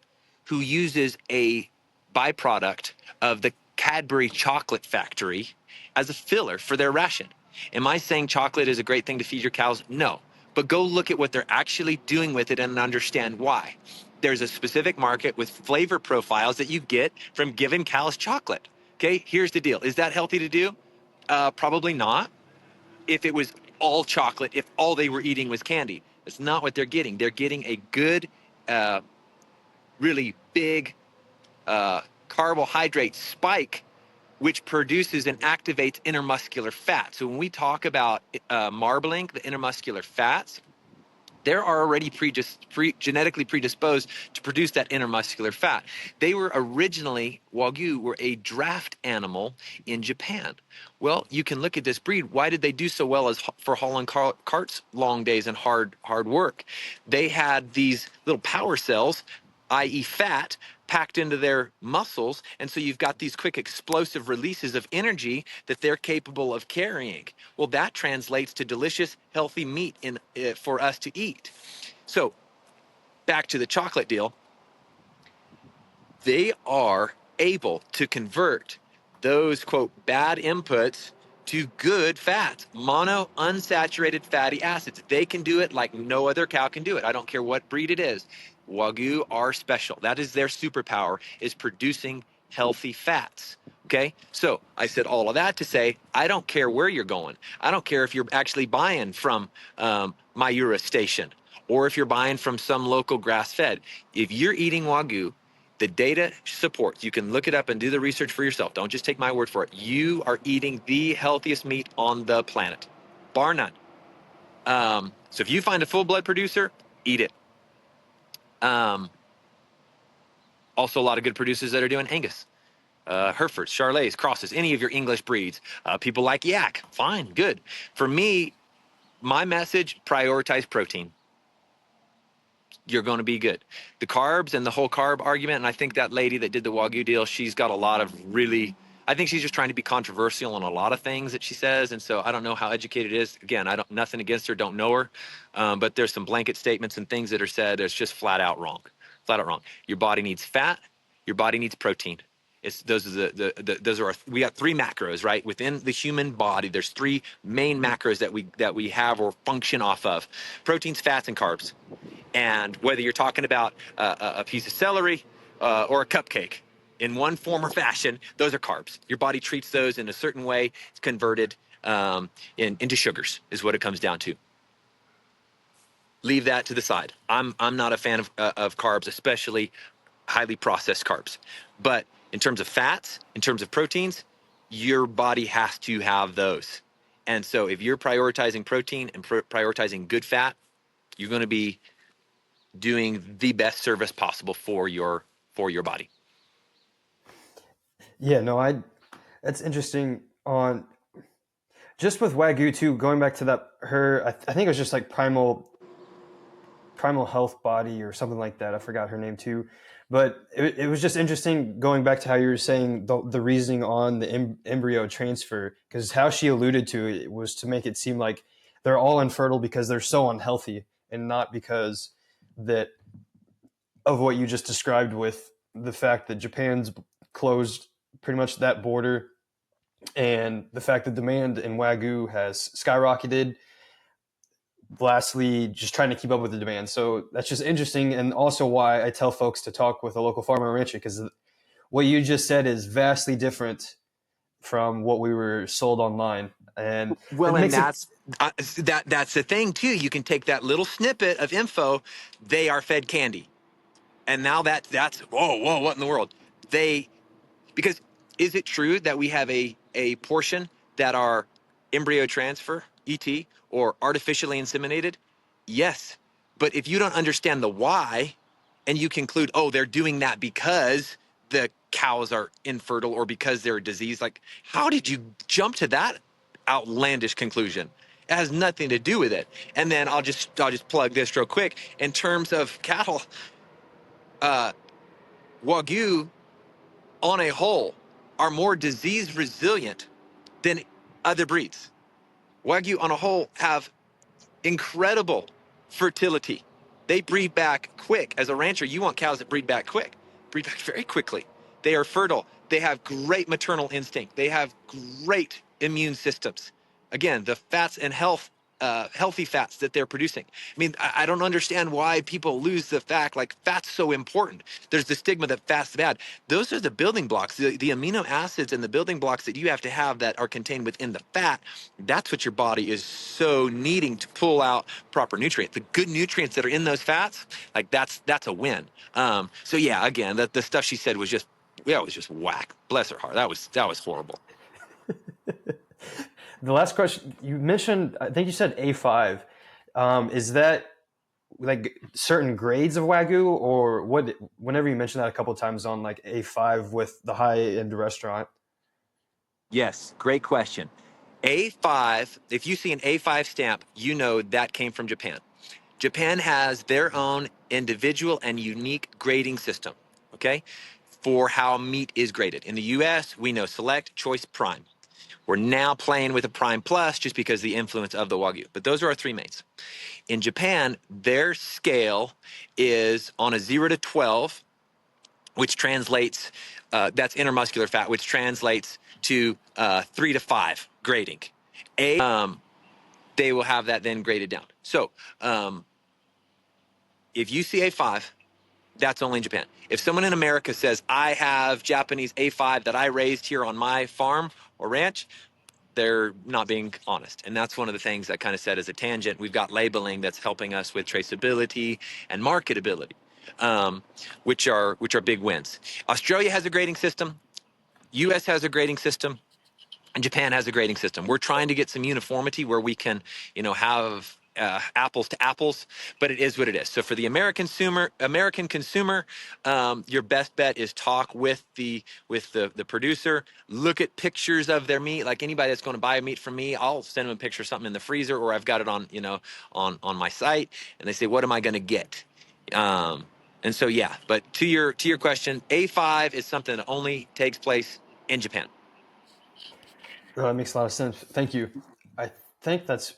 who uses a byproduct of the Cadbury chocolate factory as a filler for their ration. Am I saying chocolate is a great thing to feed your cows? No. But go look at what they're actually doing with it and understand why. There's a specific market with flavor profiles that you get from giving cows chocolate. Okay, here's the deal. Is that healthy to do? Probably not. If it was all chocolate, if all they were eating was candy, that's not what they're getting. They're getting a good, uh, really big carbohydrate spike, which produces and activates intermuscular fat. So when we talk about marbling, the intermuscular fats, they're already genetically predisposed to produce that intermuscular fat. They were originally, Wagyu were a draft animal in Japan. Well, you can look at this breed. Why did they do so well as for hauling carts long days and hard work? They had these little power cells, i.e. fat, packed into their muscles, and so you've got these quick explosive releases of energy that they're capable of carrying. Well, that translates to delicious healthy meat for us to eat. So back to the chocolate deal, they are able to convert those quote bad inputs to good fats, mono unsaturated fatty acids. They can do it like no other cow can do it. I don't care what breed it is. Wagyu are special. That is their superpower, is producing healthy fats. Okay, so I said all of that to say I don't care where you're going. I don't care if you're actually buying from Mayura Station or if you're buying from some local grass-fed. If you're eating Wagyu, the data supports. You can look it up and do the research for yourself. Don't just take my word for it. You are eating the healthiest meat on the planet, bar none. So if you find a full blood producer, eat it. Um, Also, a lot of good producers that are doing Angus, Herefords, Charolais, crosses, any of your English breeds. People like yak, fine, good. For me, my message: prioritize protein. You're going to be good. The carbs and the whole carb argument, and I think that lady that did the Wagyu deal, she's got a lot of really, I think she's just trying to be controversial on a lot of things that she says, and so I don't know how educated it is. Again, I don't, nothing against her, don't know her, but there's some blanket statements and things that are said that's just flat out wrong. Flat out wrong. Your body needs fat, your body needs protein. It's, those are those are we got three macros, right? Within the human body, there's three main macros that we have or function off of: proteins, fats, and carbs. And whether you're talking about a piece of celery or a cupcake, in one form or fashion, those are carbs. Your body treats those in a certain way. It's converted into sugars, is what it comes down to. Leave that to the side. I'm not a fan of carbs, especially highly processed carbs. But in terms of fats, in terms of proteins, your body has to have those. And so if you're prioritizing protein and prioritizing good fat, you're going to be doing the best service possible for your body. Yeah, no, that's interesting on just with Wagyu too, going back to that I think it was just like primal health body or something like that. I forgot her name too. But it was just interesting going back to how you were saying the reasoning on the embryo transfer, because how she alluded to it was to make it seem like they're all infertile because they're so unhealthy and not because that of what you just described with the fact that Japan's closed pretty much that border and the fact that demand in Wagyu has skyrocketed. Lastly, just trying to keep up with the demand. So that's just interesting, and also why I tell folks to talk with a local farmer or rancher, because what you just said is vastly different from what we were sold online, and it Well, and makes it. that's the thing too. You can take that little snippet of info. They are fed candy, and now that's whoa, what in the world? They Because is it true that we have a portion that are embryo transfer, ET, or artificially inseminated? Yes. But if you don't understand the why and you conclude, oh, they're doing that because the cows are infertile or because they're diseased, like how did you jump to that outlandish conclusion? It has nothing to do with it. And then I'll just plug this real quick. In terms of cattle, Wagyu on a whole are more disease resilient than other breeds. Wagyu on a whole have incredible fertility. They breed back quick. As a rancher, you want cows that breed back quick, breed back very quickly. They are fertile. They have great maternal instinct. They have great immune systems. Again, the fats and health healthy fats that they're producing. I mean, I don't understand why people lose the fact like fat's so important. There's the stigma that fat's bad. Those are the building blocks, the amino acids and the building blocks that you have to have that are contained within the fat. That's what your body is so needing to pull out proper nutrients. The good nutrients that are in those fats, like that's a win. So yeah, again, the stuff she said was just, yeah, it was just whack. Bless her heart. That was horrible. The last question you mentioned, I think you said A5. Is that like certain grades of Wagyu, or what? Whenever you mentioned that a couple of times on like A5 with the high end restaurant. Yes, great question. A5, if you see an A5 stamp, you know that came from Japan. Japan has their own individual and unique grading system, okay, for how meat is graded. In the US, we know select, choice, prime. We're now playing with a prime plus just because of the influence of the Wagyu. But those are our three mains. In Japan, their scale is on a 0 to 12, which translates, that's intermuscular fat, which translates to 3 to 5 grading. They will have that then graded down. So if you see A5, that's only in Japan. If someone in America says, I have Japanese A5 that I raised here on my farm or ranch, they're not being honest. And that's one of the things I kind of said as a tangent. We've got labeling that's helping us with traceability and marketability, which are big wins. Australia has a grading system. US has a grading system. And Japan has a grading system. We're trying to get some uniformity where we can, have apples to apples, but it is what it is. So for the American consumer, your best bet is talk with the producer. Look at pictures of their meat. Like anybody that's going to buy meat from me, I'll send them a picture of something in the freezer, or I've got it on on my site, and they say, "What am I going to get?" And so yeah. But to your question, A5 is something that only takes place in Japan. Oh, that makes a lot of sense. Thank you. I think that's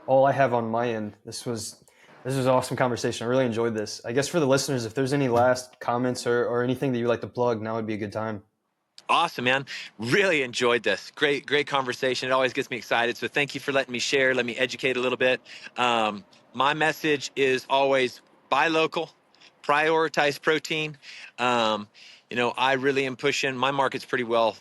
all I have on my end. This was an awesome conversation. I really enjoyed this. I guess for the listeners, if there's any last comments or anything that you'd like to plug, now would be a good time. Awesome, man. Really enjoyed this. Great conversation. It always gets me excited. So thank you for letting me share, let me educate a little bit. My message is always buy local, prioritize protein. I really am pushing, my market's pretty well.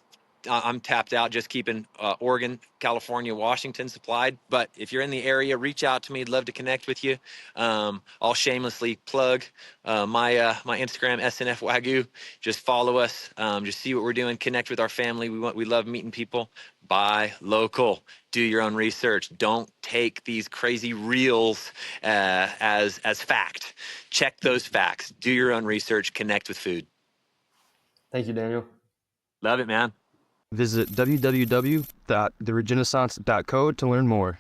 I'm tapped out just keeping Oregon, California, Washington supplied. But if you're in the area, reach out to me. I'd love to connect with you. I'll shamelessly plug my Instagram, SNF Wagyu. Just follow us. Just see what we're doing. Connect with our family. We love meeting people. Buy local. Do your own research. Don't take these crazy reels as fact. Check those facts. Do your own research. Connect with food. Thank you, Daniel. Love it, man. Visit www.theregenaissance.co to learn more.